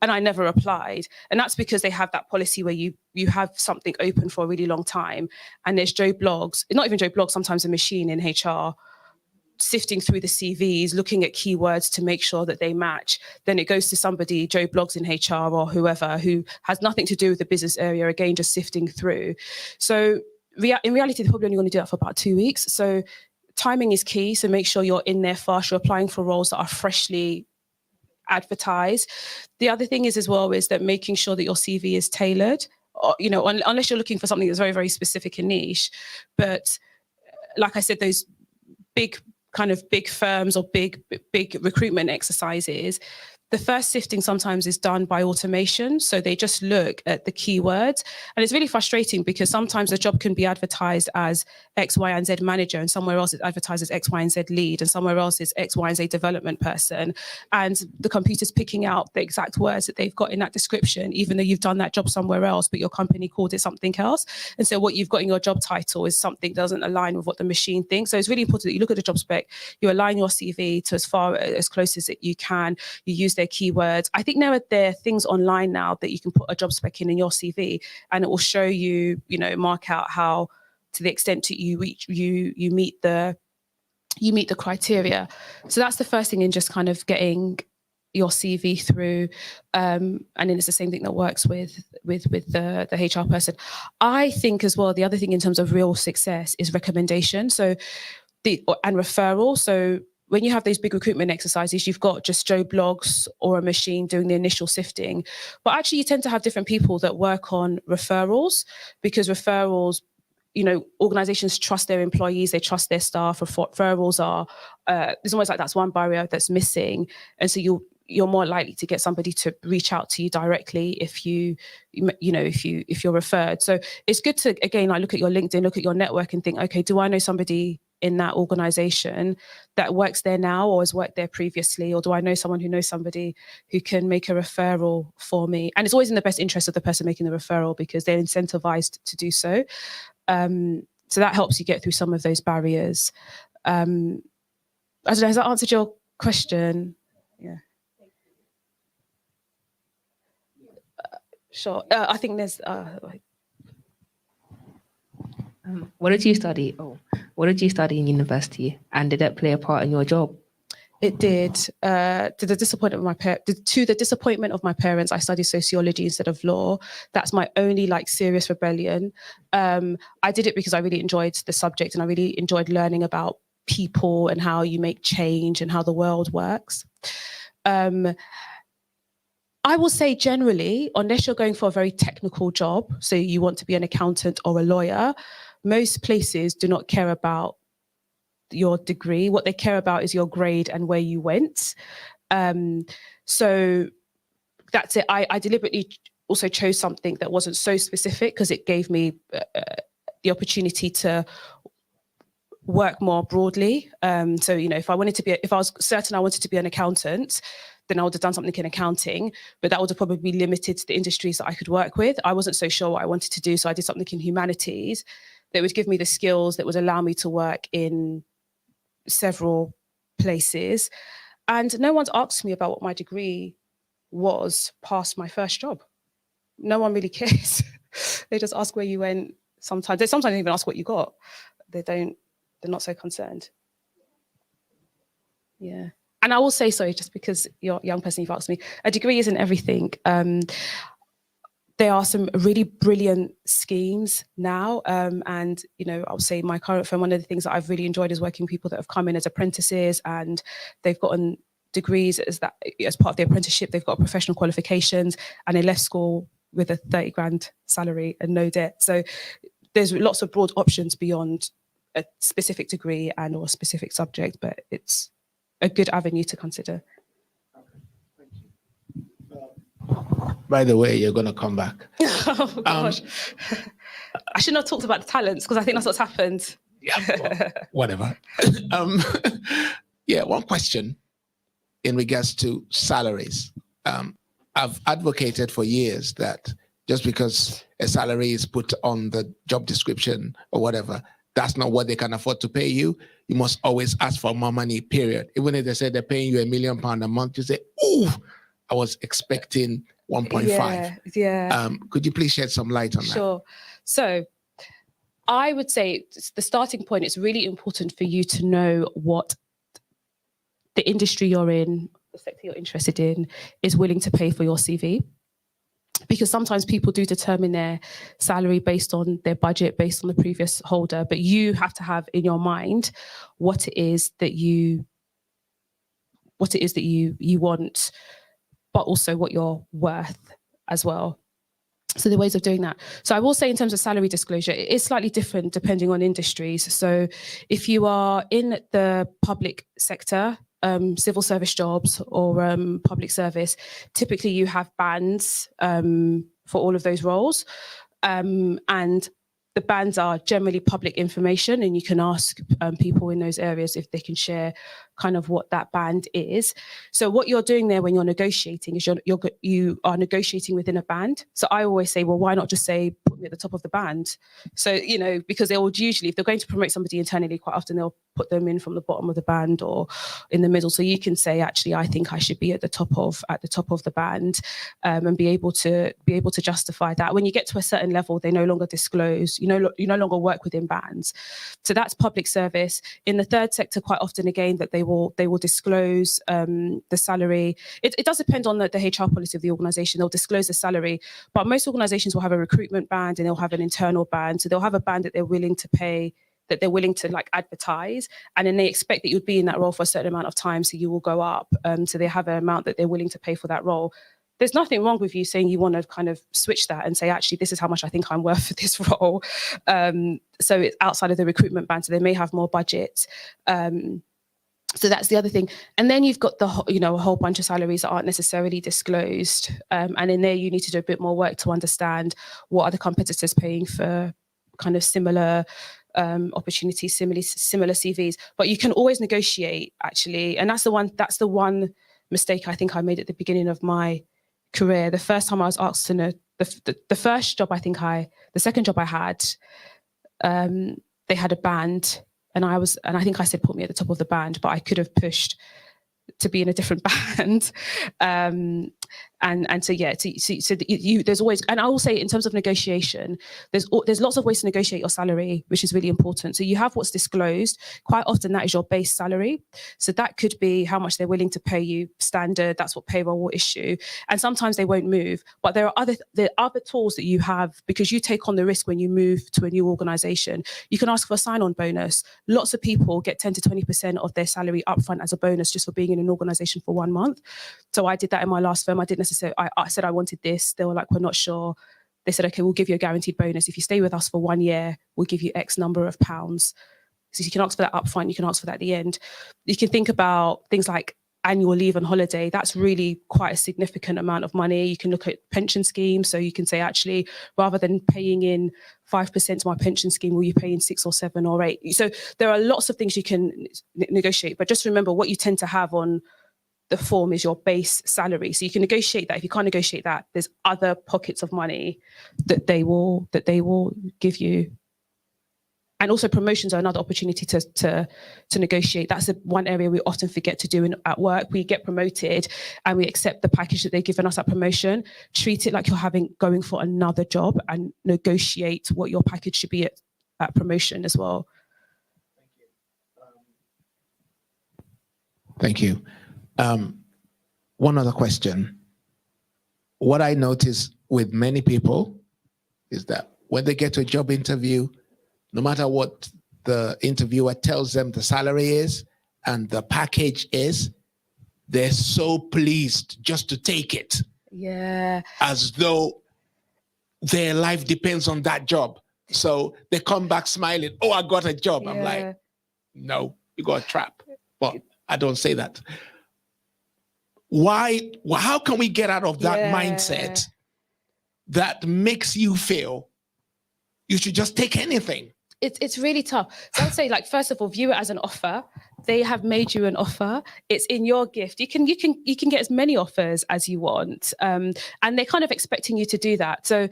And I never applied. And that's because they have that policy where you have something open for a really long time. And there's Joe Blogs, not even Joe Blogs, sometimes a machine in HR, sifting through the CVs, looking at keywords to make sure that they match. Then it goes to somebody, Joe Blogs in HR or whoever, who has nothing to do with the business area, again, just sifting through. So in reality, they're probably only going to do that for about 2 weeks. So timing is key. So make sure you're in there fast. You're applying for roles that are freshly advertised. The other thing is as well is that making sure that your CV is tailored, or, unless you're looking for something that's very, very specific and niche. But like I said, those big firms or big recruitment exercises, the first sifting sometimes is done by automation. So they just look at the keywords. And it's really frustrating because sometimes the job can be advertised as X, Y, and Z manager, and somewhere else it's advertised as X, Y, and Z lead, and somewhere else is X, Y, and Z development person. And the computer's picking out the exact words that they've got in that description, even though you've done that job somewhere else, but your company called it something else. And so what you've got in your job title is something that doesn't align with what the machine thinks. So it's really important that you look at the job spec, you align your CV to as close as you can, you use their their keywords. I think there are things online now that you can put a job spec in your CV, and it will show you, mark out how, to the extent that you meet the criteria. So that's the first thing in just kind of getting your CV through, and then it's the same thing that works with the HR person. I think as well, the other thing in terms of real success is recommendation. So and referral. So when you have those big recruitment exercises, you've got just Joe Blogs or a machine doing the initial sifting, but actually you tend to have different people that work on referrals, because referrals, organizations trust their employees, they trust their staff. Referrals are, it's almost like that's one barrier that's missing. And so you're more likely to get somebody to reach out to you directly if if you're referred. So it's good to, again, like, look at your LinkedIn, look at your network and think, okay, do I know somebody in that organization that works there now or has worked there previously? Or do I know someone who knows somebody who can make a referral for me? And it's always in the best interest of the person making the referral, because they're incentivized to do so. So that helps you get through some of those barriers. I don't know, has that answered your question? Yeah. Sure. I think there's... What did you study? What did you study in university? And did that play a part in your job? It did. To the disappointment of my parents, I studied sociology instead of law. That's my only serious rebellion. I did it because I really enjoyed the subject and I really enjoyed learning about people and how you make change and how the world works. I will say generally, unless you're going for a very technical job, so you want to be an accountant or a lawyer, most places do not care about your degree. What they care about is your grade and where you went. So that's it. I deliberately also chose something that wasn't so specific, because it gave me the opportunity to work more broadly. So, if I was certain I wanted to be an accountant, then I would have done something in accounting, but that would have probably been limited to the industries that I could work with. I wasn't so sure what I wanted to do, so I did something in humanities that would give me the skills that would allow me to work in several places. And no one's asked me about what my degree was past my first job. No one really cares. They just ask where you went. Sometimes they even ask what you got. They're not so concerned. Yeah. And I will say, sorry, just because you're a young person, you've asked me, a degree isn't everything. There are some really brilliant schemes now. And, I would say my current firm, one of the things that I've really enjoyed is working with people that have come in as apprentices and they've gotten degrees as part of their apprenticeship. They've got professional qualifications and they left school with a 30 grand salary and no debt. So there's lots of broad options beyond a specific degree and or a specific subject, but it's a good avenue to consider. By the way, you're going to come back. Oh, gosh. I shouldn't have talked about the talents, because I think that's what's happened. Yeah, well, whatever. One question in regards to salaries. I've advocated for years that just because a salary is put on the job description or whatever, that's not what they can afford to pay you. You must always ask for more money, period. Even if they say they're paying you £1 million a month, you say, ooh, I was expecting 1.5. Yeah. Could you please shed some light on that? Sure. So I would say the starting point, it's really important for you to know what the industry you're in, the sector you're interested in, is willing to pay for your CV. Because sometimes people do determine their salary based on their budget, based on the previous holder, but you have to have in your mind what it is that you want, but also what you're worth as well. So the ways of doing that. So I will say in terms of salary disclosure, it is slightly different depending on industries. So if you are in the public sector, civil service jobs or public service, typically you have bands for all of those roles. And the bands are generally public information, and you can ask people in those areas if they can share kind of what that band is. So what you're doing there when you're negotiating is you are negotiating within a band. So I always say, well, why not just say, put me at the top of the band? So, you know, because they will usually, if they're going to promote somebody internally, quite often they'll put them in from the bottom of the band or in the middle. So you can say, actually, I think I should be at the top of the band, and be able to justify that. When you get to a certain level, they no longer disclose, you no longer work within bands. So that's public service. In the third sector, quite often again, that they will disclose the salary. It does depend on the HR policy of the organization. They'll disclose the salary, but most organizations will have a recruitment band and they'll have an internal band. So they'll have a band that they're willing to pay, that they're willing to like advertise, and then they expect that you'd be in that role for a certain amount of time, so you will go up. So they have an amount that they're willing to pay for that role. There's nothing wrong with you saying you want to kind of switch that and say, actually, this is how much I think I'm worth for this role. So it's outside of the recruitment band, so they may have more budget. So that's the other thing. And then you've got a whole bunch of salaries that aren't necessarily disclosed. And in there, you need to do a bit more work to understand what are the competitors paying for kind of similar opportunities, similar CVs. But you can always negotiate, actually. And that's the one mistake I think I made at the beginning of my career. The first time I was asked to know, the first job the second job I had, they had a band. And I think I said, put me at the top of the band, but I could have pushed to be in a different band. And so, yeah, so there's always, and I will say in terms of negotiation, there's lots of ways to negotiate your salary, which is really important. So you have what's disclosed. Quite often that is your base salary. So that could be how much they're willing to pay you standard. That's what payroll will issue. And sometimes they won't move, but there are other tools that you have, because you take on the risk when you move to a new organization. You can ask for a sign-on bonus. Lots of people get 10 to 20% of their salary upfront as a bonus just for being in an organization for 1 month. So I did that in my last firm. I didn't necessarily, I said I wanted this. They were like, we're not sure. They said, okay, we'll give you a guaranteed bonus. If you stay with us for 1 year, we'll give you X number of pounds. So you can ask for that upfront. You can ask for that at the end. You can think about things like annual leave and holiday. That's really quite a significant amount of money. You can look at pension schemes. So you can say, actually, rather than paying in 5% to my pension scheme, will you pay in 6 or 7 or 8? So there are lots of things you can negotiate. But just remember, what you tend to have on the form is your base salary. So you can negotiate that. If you can't negotiate that, there's other pockets of money that they will give you. And also promotions are another opportunity to negotiate. That's the one area we often forget to do at work. We get promoted and we accept the package that they've given us at promotion. Treat it like you're going for another job and negotiate what your package should be at promotion as well. Thank you. One other question. What I notice with many people is that when they get to a job interview, no matter what the interviewer tells them the salary is and the package is, they're so pleased just to take it. Yeah. As though their life depends on that job. So they come back smiling, oh, I got a job. Yeah. I'm like, no, you got a trap. But I don't say that. Why? How can we get out of that mindset that makes you feel you should just take anything? It's really tough. So I'd say, like, first of all, view it as an offer. They have made you an offer. It's in your gift. You can get as many offers as you want, and they're kind of expecting you to do that. So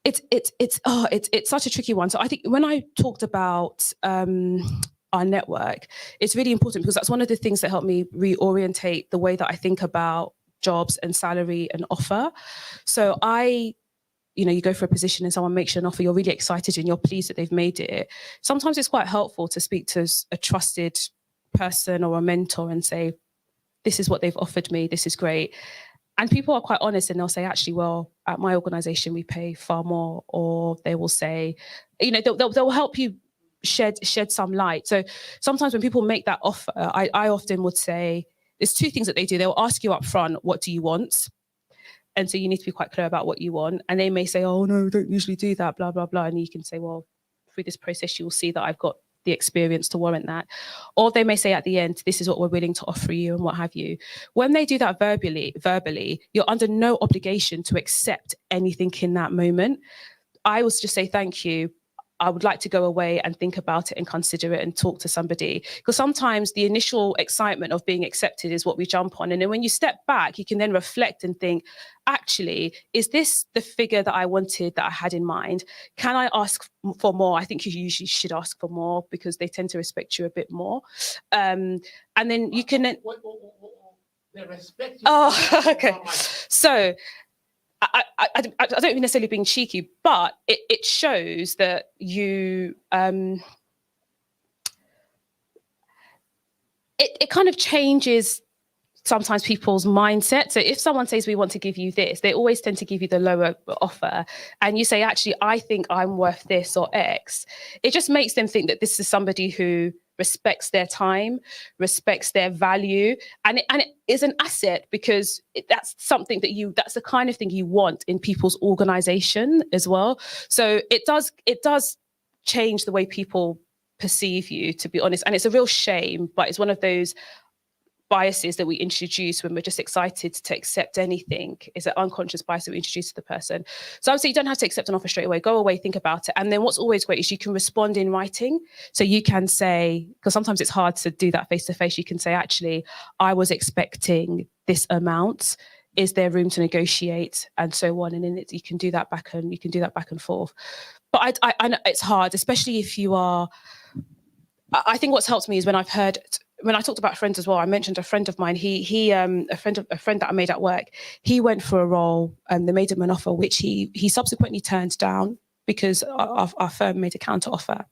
it's such a tricky one. So I think when I talked about our network, it's really important because that's one of the things that helped me reorientate the way that I think about jobs and salary and offer. So you go for a position and someone makes you an offer, you're really excited and you're pleased that they've made it. Sometimes it's quite helpful to speak to a trusted person or a mentor and say, this is what they've offered me, this is great. And people are quite honest and they'll say, actually, well, at my organization, we pay far more. Or they will say, they'll help you shed some light. So sometimes when people make that offer, I often would say, there's 2 things that they do. They'll ask you up front, what do you want? And so you need to be quite clear about what you want. And they may say, oh, no, we don't usually do that, blah, blah, blah. And you can say, well, through this process, you will see that I've got the experience to warrant that. Or they may say at the end, this is what we're willing to offer you and what have you. When they do that verbally, you're under no obligation to accept anything in that moment. I will just say, thank you. I would like to go away and think about it and consider it and talk to somebody. Because sometimes the initial excitement of being accepted is what we jump on. And then when you step back, you can then reflect and think, actually, is this the figure that I wanted, that I had in mind? Can I ask for more? I think you usually should ask for more because they tend to respect you a bit more. And then you can... They respect you. Oh, okay. So... I don't mean necessarily being cheeky, but it shows that you, it kind of changes sometimes people's mindset. So if someone says, we want to give you this, they always tend to give you the lower offer. And you say, actually, I think I'm worth this or X. It just makes them think that this is somebody who respects their time, respects their value. And it is an asset because that's something that that's the kind of thing you want in people's organization as well. So it does change the way people perceive you, to be honest. And it's a real shame, but it's one of those biases that we introduce when we're just excited to accept anything. Is an unconscious bias that we introduce to the person. So I would say you don't have to accept an offer straight away. Go away, think about it. And then what's always great is you can respond in writing. So you can say, because sometimes it's hard to do that face to face, you can say, actually, I was expecting this amount. Is there room to negotiate, and so on? And then you can do that back and forth. But I know it's hard, especially if you are. I think what's helped me is when I talked about friends as well. I mentioned a friend of mine. A friend that I made at work. He went for a role, and they made him an offer, which he subsequently turned down because our firm made a counter offer.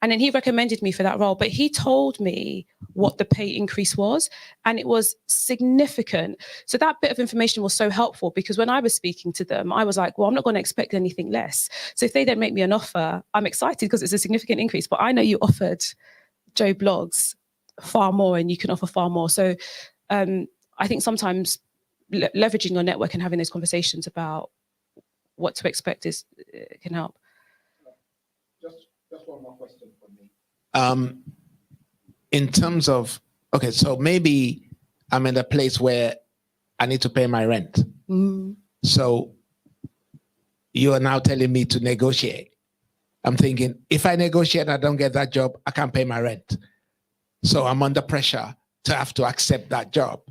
And then he recommended me for that role, but he told me what the pay increase was, and it was significant. So that bit of information was so helpful because when I was speaking to them, I was like, well, I'm not going to expect anything less. So if they then make me an offer, I'm excited because it's a significant increase, but I know you offered Joe Bloggs far more and you can offer far more. So I think sometimes leveraging your network and having those conversations about what to expect can help. Just one more question for me. In terms of, okay, so maybe I'm in a place where I need to pay my rent. So you are now telling me to negotiate. I'm thinking, if I negotiate and I don't get that job, I can't pay my rent. So I'm under pressure to have to accept that job.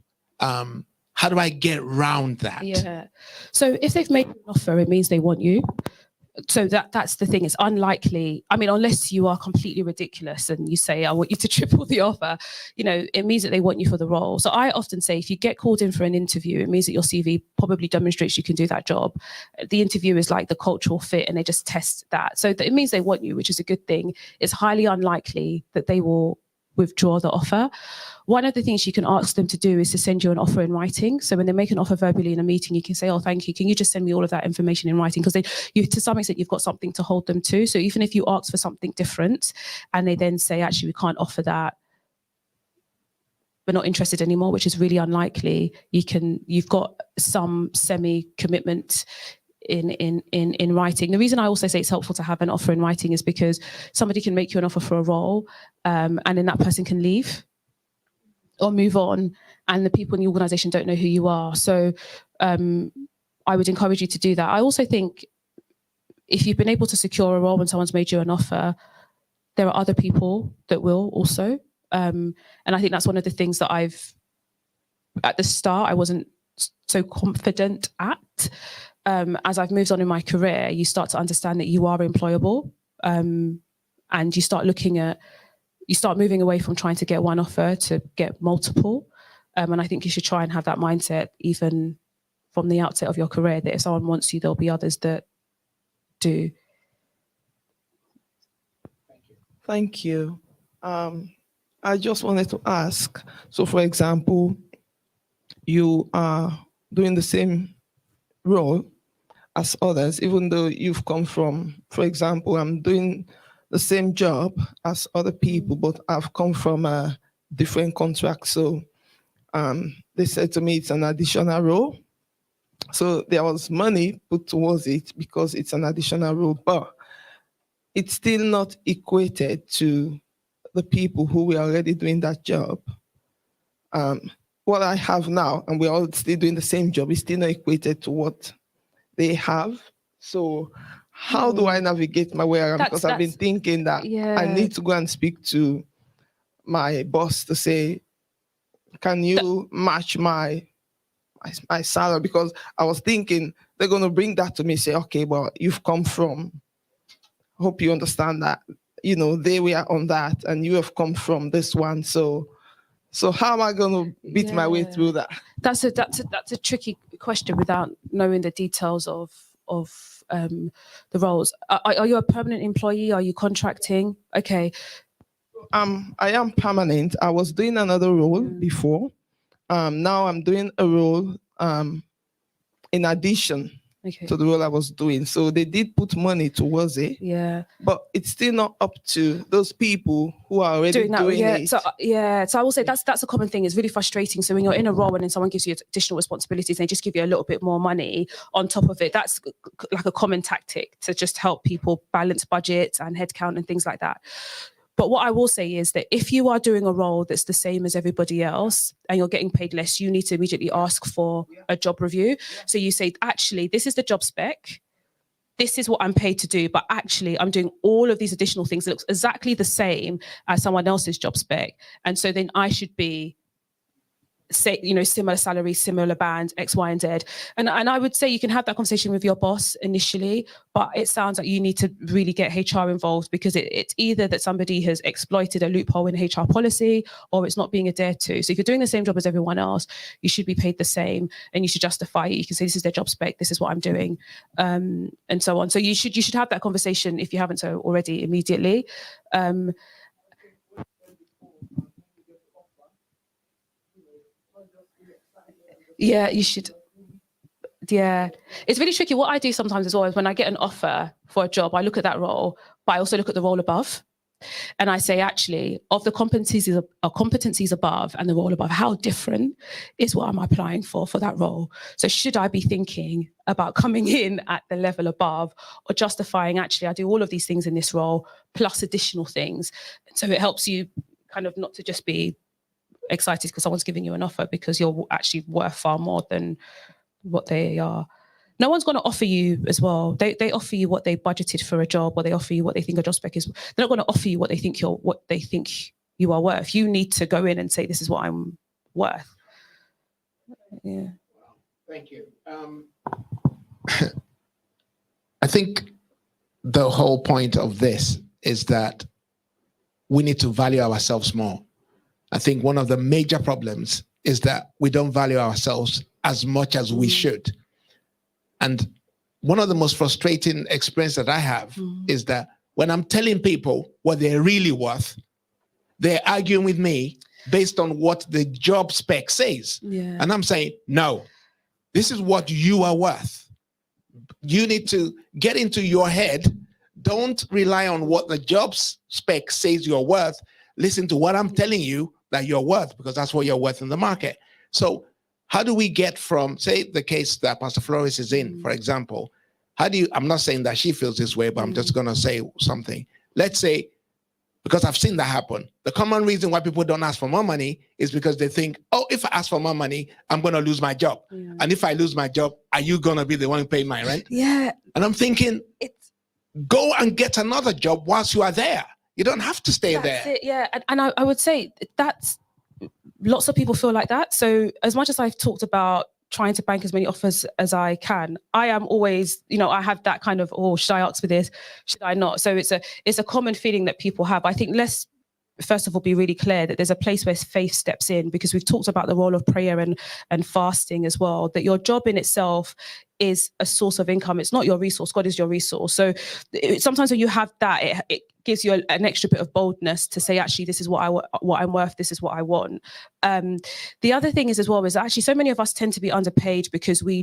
How do I get around that? Yeah. So if they've made an offer, it means they want you. So that's the thing. It's unlikely. I mean, unless you are completely ridiculous and you say, I want you to triple the offer, it means that they want you for the role. So I often say, if you get called in for an interview, it means that your CV probably demonstrates you can do that job. The interview is like the cultural fit and they just test that. So it means they want you, which is a good thing. It's highly unlikely that they will withdraw the offer. One of the things you can ask them to do is to send you an offer in writing. So when they make an offer verbally in a meeting, you can say, oh, thank you. Can you just send me all of that information in writing? Because to some extent, you've got something to hold them to. So even if you ask for something different and they then say, actually, we can't offer that, we're not interested anymore, which is really unlikely, you've got some semi-commitment in writing. The reason I also say it's helpful to have an offer in writing is because somebody can make you an offer for a role and then that person can leave or move on and the people in the organization don't know who you are. So I would encourage you to do that. I also think if you've been able to secure a role when someone's made you an offer, there are other people that will also. And I think that's one of the things that at the start, I wasn't so confident at. As I've moved on in my career, you start to understand that you are employable, and you start moving away from trying to get one offer to get multiple. And I think you should try and have that mindset even from the outset of your career, that if someone wants you, there'll be others that do. Thank you. I just wanted to ask, so for example, you are doing the same role as others, even though you've come from, for example, I'm doing the same job as other people, but I've come from a different contract. So they said to me, it's an additional role. So there was money put towards it because it's an additional role, but it's still not equated to the people who were already doing that job. What I have now, and we're all still doing the same job, is still not equated to what they have. So how do I navigate my way around? That's- Because I've been that's- thinking that Yeah. I need to go and speak to my boss to say, can you match my salary? Because I was thinking they're going to bring that to me, say, okay, well, you've come from, hope you understand that, you know, they were on that and you have come from this one. So how am I going to beat my way Yeah. through that? That's a tricky question without knowing the details of the roles. Are you a permanent employee? Are you contracting? Okay. I am permanent. I was doing another role before. Now I'm doing a role in addition Okay. to the role I was doing. So they did put money towards it, Yeah. but it's still not up to those people who are already Doing that, yeah. it. So I will say that's a common thing. It's really frustrating. So when you're in a role and then someone gives you additional responsibilities, they just give you a little bit more money on top of it. That's like a common tactic to just help people balance budgets and headcount and things like that. But what I will say is that if you are doing a role that's the same as everybody else and you're getting paid less, you need to immediately ask for a job review. So you say, actually, this is the job spec. This is what I'm paid to do, but actually I'm doing all of these additional things that looks exactly the same as someone else's job spec. And so then I should be, say, you know, similar salary, similar band, X, Y, and Z. And I would say you can have that conversation with your boss initially, but it sounds like you need to really get HR involved because it's either that somebody has exploited a loophole in HR policy or it's not being adhered to. So if you're doing the same job as everyone else, you should be paid the same and you should justify it. You can say, this is their job spec, this is what I'm doing, and so on. So you should have that conversation if you haven't so already immediately. Yeah, you should. Yeah, it's really tricky. What I do sometimes as well is when I get an offer for a job, I look at that role, but I also look at the role above. And I say, actually, of the competencies above and the role above, how different is what I'm applying for that role? So should I be thinking about coming in at the level above or justifying, actually, I do all of these things in this role plus additional things. So it helps you kind of not to just be excited because someone's giving you an offer because you're actually worth far more than what they are. No one's going to offer you as well. They offer you what they budgeted for a job, or they offer you what they think a job spec is. They're not going to offer you what they think you are worth. You need to go in and say, this is what I'm worth. Yeah. Thank you. I think the whole point of this is that we need to value ourselves more. I think one of the major problems is that we don't value ourselves as much as we should. And one of the most frustrating experiences that I have is that when I'm telling people what they're really worth, they're arguing with me based on what the job spec says. Yeah. And I'm saying, no, this is what you are worth. You need to get into your head. Don't rely on what the job spec says you're worth. Listen to what I'm telling you that you're worth, because that's what you're worth in the market. So how do we get from, say, the case that Pastor Flores is in, for example, I'm not saying that she feels this way, but I'm just going to say something. Let's say, because I've seen that happen, the common reason why people don't ask for more money is because they think, oh, if I ask for more money, I'm going to lose my job. Yeah. And if I lose my job, are you going to be the one paying my rent? Yeah. And I'm thinking, go and get another job whilst you are there. You don't have to stay there. It, yeah. And I would say that's, lots of people feel like that. So as much as I've talked about trying to bank as many offers as I can, I am always, you know, I have that kind of, oh, should I ask for this? Should I not? So it's a common feeling that people have. I think let's first of all be really clear that there's a place where faith steps in, because we've talked about the role of prayer and fasting as well, that your job in itself is a source of income. It's not your resource. God is your resource. So sometimes when you have that, it gives you an extra bit of boldness to say, actually, this is what I'm worth. This is what I want. The other thing is as well, is actually so many of us tend to be underpaid because we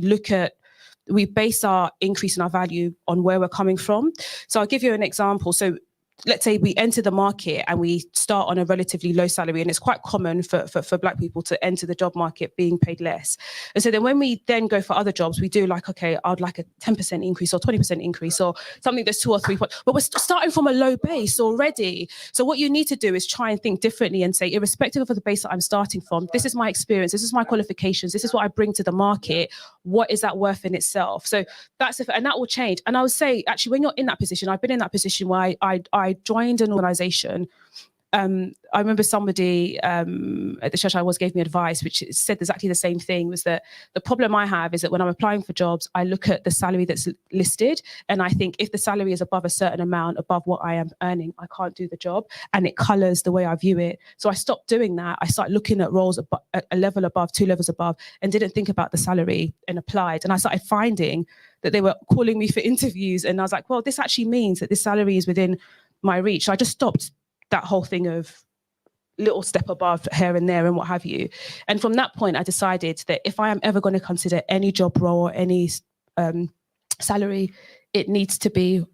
base our increase in our value on where we're coming from. So I'll give you an example. So let's say we enter the market and we start on a relatively low salary, and it's quite common for Black people to enter the job market being paid less. And so then when we then go for other jobs, we do like, okay, I'd like a 10% increase or 20% increase or something that's 2 or 3 points, but we're starting from a low base already. So what you need to do is try and think differently and say, irrespective of the base that I'm starting from, this is my experience, this is my qualifications, this is what I bring to the market. What is that worth in itself? So that's and that will change. And I would say, actually, when you're in that position, I've been in that position where I joined an organization. I remember somebody at the church I was gave me advice, which said exactly the same thing, was that the problem I have is that when I'm applying for jobs, I look at the salary that's listed, and I think if the salary is above a certain amount, above what I am earning, I can't do the job, and it colors the way I view it. So I stopped doing that. I started looking at roles at a level above, 2 levels above, and didn't think about the salary and applied. And I started finding that they were calling me for interviews, and I was like, well, this actually means that this salary is within my reach. So I just stopped that whole thing of little step above here and there and what have you. And from that point, I decided that if I am ever going to consider any job role or any salary, it needs to be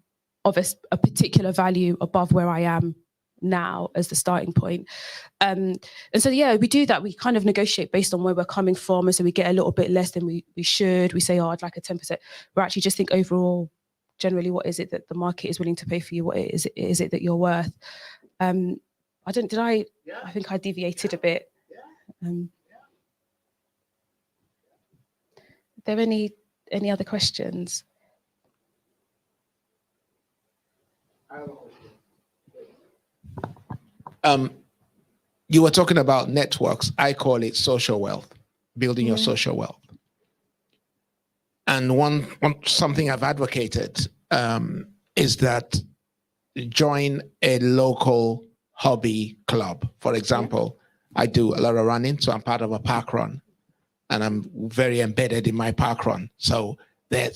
of a particular value above where I am now as the starting point. And so, yeah, we do that. We kind of negotiate based on where we're coming from. And so we get a little bit less than we should. We say, oh, I'd like a 10%. We actually just think overall, generally, what is it that the market is willing to pay for you? What is it that you're worth? I think I deviated a bit. Are there any other questions? You were talking about networks. I call it social wealth, building your social wealth. And something I've advocated is that join a local hobby club. For example, I do a lot of running, so I'm part of a park run, and I'm very embedded in my park run. So I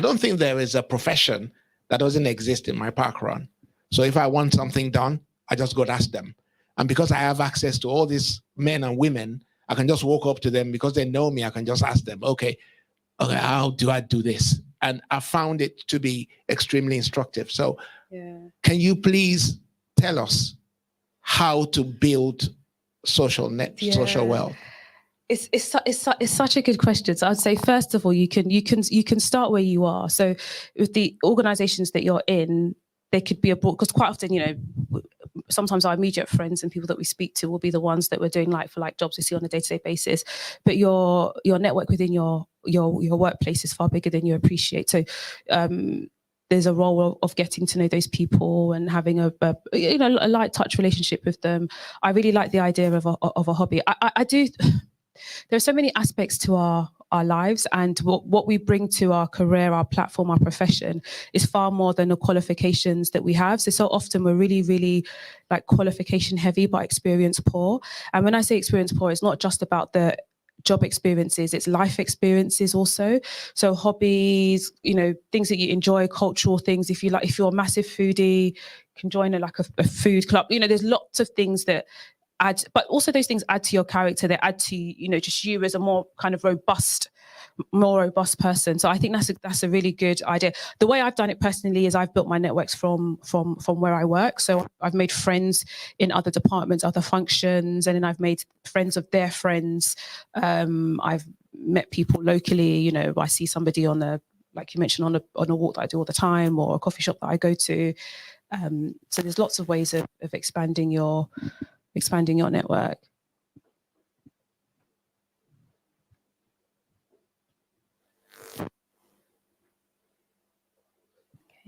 don't think there is a profession that doesn't exist in my park run. So if I want something done, I just go and ask them. And because I have access to all these men and women, I can just walk up to them because they know me. I can just ask them, okay, how do I do this? And I found it to be extremely instructive. So can you please tell us how to build social wealth? It's such a good question. So I'd say, first of all, you can start where you are. So with the organizations that you're in, they could be because quite often, sometimes our immediate friends and people that we speak to will be the ones that we're doing like for like jobs we see on a day-to-day basis. But your network within your workplace is far bigger than you appreciate. So there's a role of getting to know those people and having a light touch relationship with them. I really like the idea of a hobby. I do. There are so many aspects to our lives, and what we bring to our career, our platform, our profession is far more than the qualifications that we have. So often we're really, really like qualification heavy, but experience poor. And when I say experience poor, it's not just about the job experiences, it's life experiences also. So hobbies, things that you enjoy, cultural things. If you're a massive foodie, you can join a food club. There's lots of things that add, but also those things add to your character. They add to just you as a more kind of robust person. So I think that's a really good idea. The way I've done it personally is I've built my networks from where I work. So I've made friends in other departments, other functions, and then I've made friends of their friends. I've met people locally. I see somebody like you mentioned, on a walk that I do all the time, or a coffee shop that I go to. So there's lots of ways of expanding your network.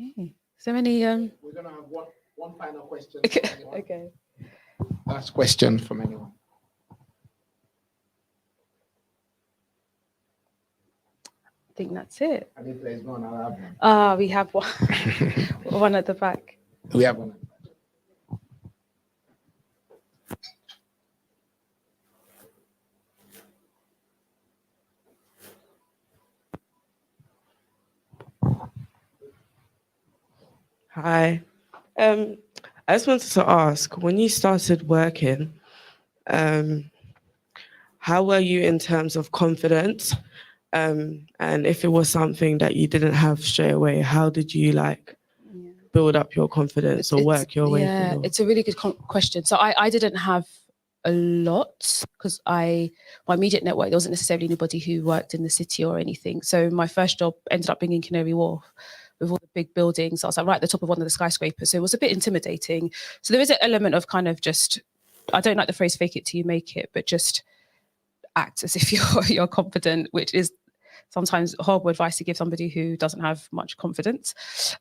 Okay. Is there any? We're gonna have one final question. Okay. Last question from anyone. I think that's it. And if there's none, I'll have one. We have one. One at the back. We have one. Hi. I just wanted to ask, when you started working, how were you in terms of confidence? And if it was something that you didn't have straight away, how did you build up your confidence or work your way Yeah, through? it's a really good question. So I didn't have a lot because my immediate network, there wasn't necessarily anybody who worked in the city or anything. So my first job ended up being in Canary Wharf with all the big buildings. I was like right at the top of one of the skyscrapers. So it was a bit intimidating. So there is an element of kind of just, I don't like the phrase fake it till you make it, but just act as if you're confident, which is sometimes horrible advice to give somebody who doesn't have much confidence.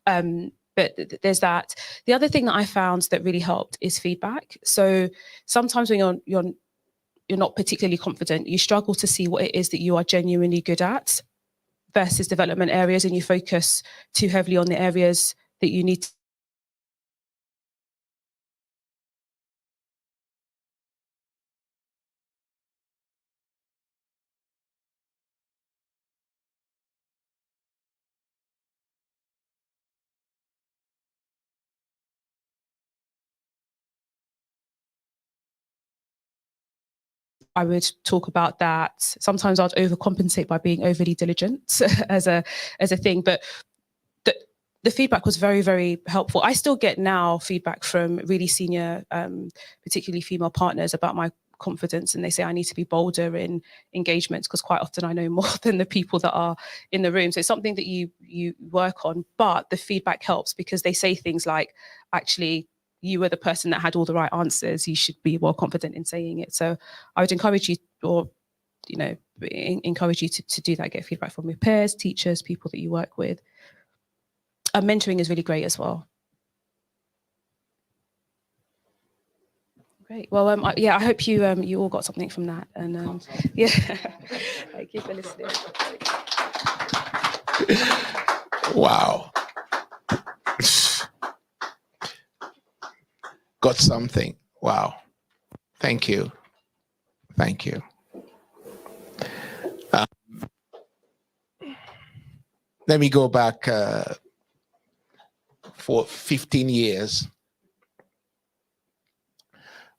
But there's that. The other thing that I found that really helped is feedback. So sometimes when you're not particularly confident, you struggle to see what it is that you are genuinely good at versus development areas, and you focus too heavily on the areas that you need to. I would talk about that. Sometimes I'd overcompensate by being overly diligent as a thing, but the feedback was very, very helpful. I still get now feedback from really senior, particularly female partners about my confidence, and they say I need to be bolder in engagements because quite often I know more than the people that are in the room. So it's something that you work on, but the feedback helps because they say things like, actually, you were the person that had all the right answers. You should be more confident in saying it. So I would encourage you, or encourage you to do that. Get feedback from your peers, teachers, people that you work with. Mentoring is really great as well. Great. Well, I hope you you all got something from that, and yeah, thank you for listening. Wow. Got something. Wow. Thank you. Thank you. Let me go back for 15 years.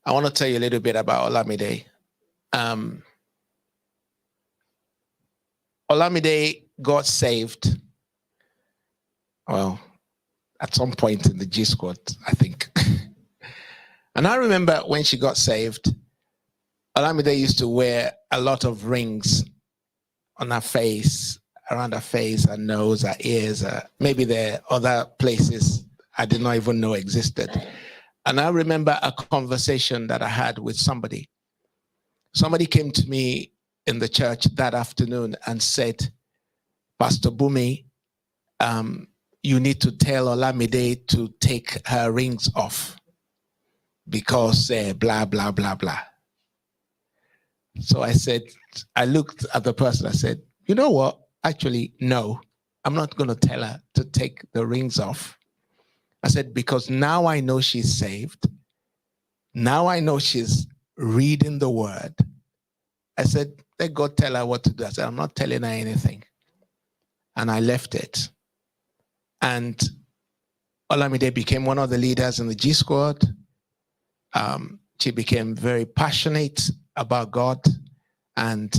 I want to tell you a little bit about Olamide. Olamide got saved, well, at some point in the G Squad, I think. And I remember when she got saved, Olamide used to wear a lot of rings on her face, around her face, her nose, her ears. Maybe there are other places I did not even know existed. And I remember a conversation that I had with somebody. Somebody came to me in the church that afternoon and said, Pastor Bumi, you need to tell Olamide to take her rings off because blah, blah, blah, blah. So I said, I looked at the person, I said, you know what? Actually, no, I'm not going to tell her to take the rings off. I said, because now I know she's saved. Now I know she's reading the word. I said, let God tell her what to do. I said, I'm not telling her anything. And I left it. And Olamide became one of the leaders in the G Squad. She became very passionate about God. And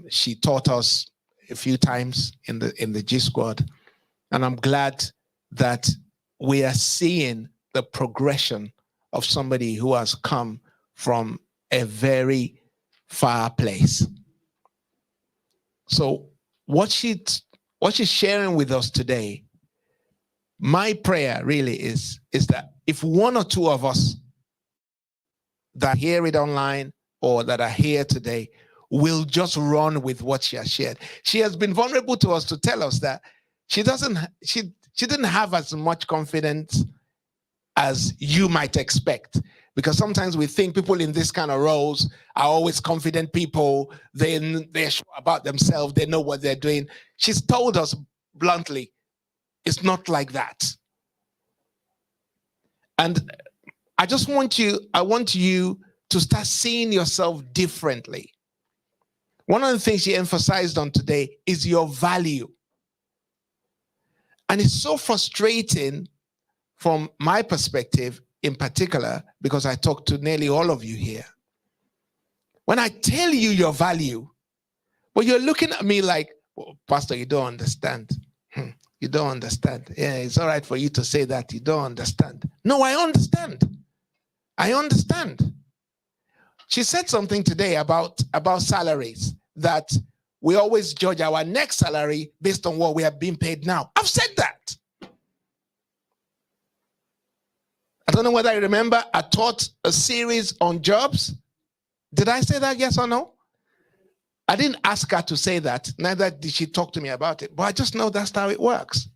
she taught us a few times in the G Squad. And I'm glad that we are seeing the progression of somebody who has come from a very far place. So what she's sharing with us today, my prayer really is that if one or two of us that hear it online or that are here today will just run with what she has shared. She has been vulnerable to us to tell us that she didn't have as much confidence as you might expect. Because sometimes we think people in this kind of roles are always confident people. They're sure about themselves. They know what they're doing. She's told us bluntly, it's not like that. And I want you to start seeing yourself differently. One of the things she emphasized on today is your value. And it's so frustrating from my perspective in particular, because I talk to nearly all of you here. When I tell you your value, but you're looking at me like, oh, Pastor, you don't understand. You You don't understand. Yeah, it's all right for you to say that. You don't understand. No, I understand. I understand. She said something today about salaries, that we always judge our next salary based on what we have been paid now. I've said that. I don't know whether I remember, I taught a series on jobs. Did I say that, yes or no? I didn't ask her to say that, neither did she talk to me about it, but I just know that's how it works.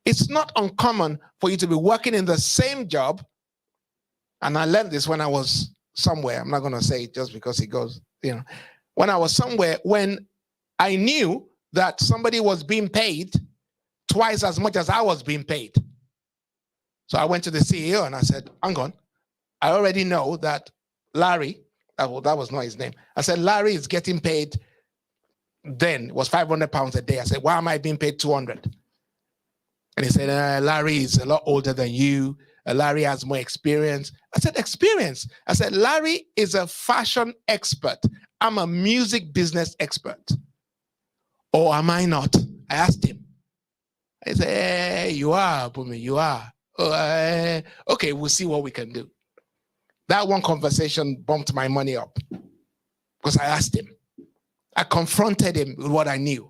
It's not uncommon for you to be working in the same job, and I learned this when I was somewhere. I'm not going to say it just because it goes, when I was somewhere, when I knew that somebody was being paid twice as much as I was being paid. So I went to the CEO and I said, hang on, I already know that Larry, that was not his name. I said, Larry is getting paid then, it was £500 a day. I said, why am I being paid 200? And he said, Larry is a lot older than you. Larry has more experience. I said, experience? I said, Larry is a fashion expert. I'm a music business expert. Or am I not? I asked him. I said, hey, you are, Bumi, you are. Okay, we'll see what we can do. That one conversation bumped my money up because I asked him. I confronted him with what I knew.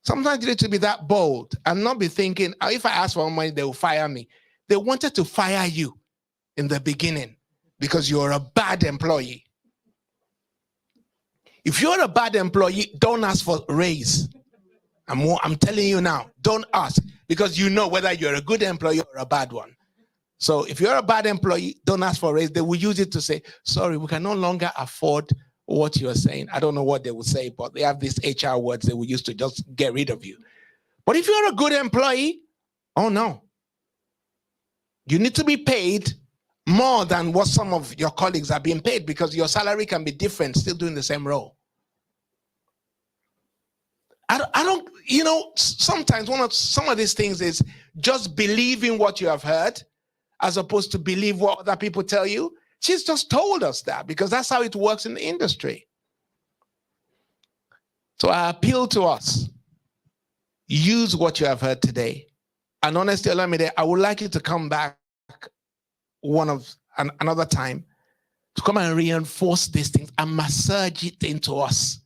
Sometimes you need to be that bold and not be thinking, if I ask for money, they will fire me. They wanted to fire you in the beginning because you're a bad employee. If you're a bad employee, don't ask for a raise. I'm telling you now, don't ask, because you know whether you're a good employee or a bad one. So if you're a bad employee, don't ask for a raise. They will use it to say, sorry, we can no longer afford what you're saying. I don't know what they will say, but they have these HR words they will use to just get rid of you. But if you're a good employee, oh no. You need to be paid more than what some of your colleagues are being paid, because your salary can be different, still doing the same role. I don't, sometimes some of these things is just believing what you have heard as opposed to believe what other people tell you. She's just told us that because that's how it works in the industry. So I appeal to us. Use what you have heard today. And honestly, I would like you to come back another time to come and reinforce these things and massage it into us.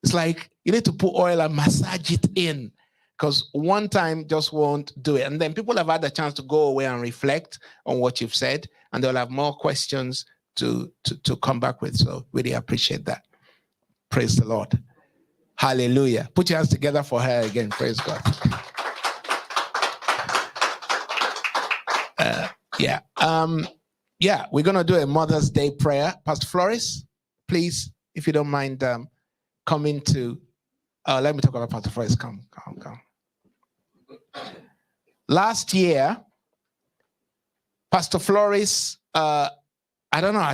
It's like you need to put oil and massage it in, because one time just won't do it. And then people have had the chance to go away and reflect on what you've said, and they'll have more questions to come back with. So really appreciate that. Praise the Lord. Hallelujah. Put your hands together for her again. Praise God. We're going to do a Mother's Day prayer. Pastor Flores, please, if you don't mind, coming to, let me talk about Pastor Flores. Come. Last year, Pastor Flores, I don't know, I think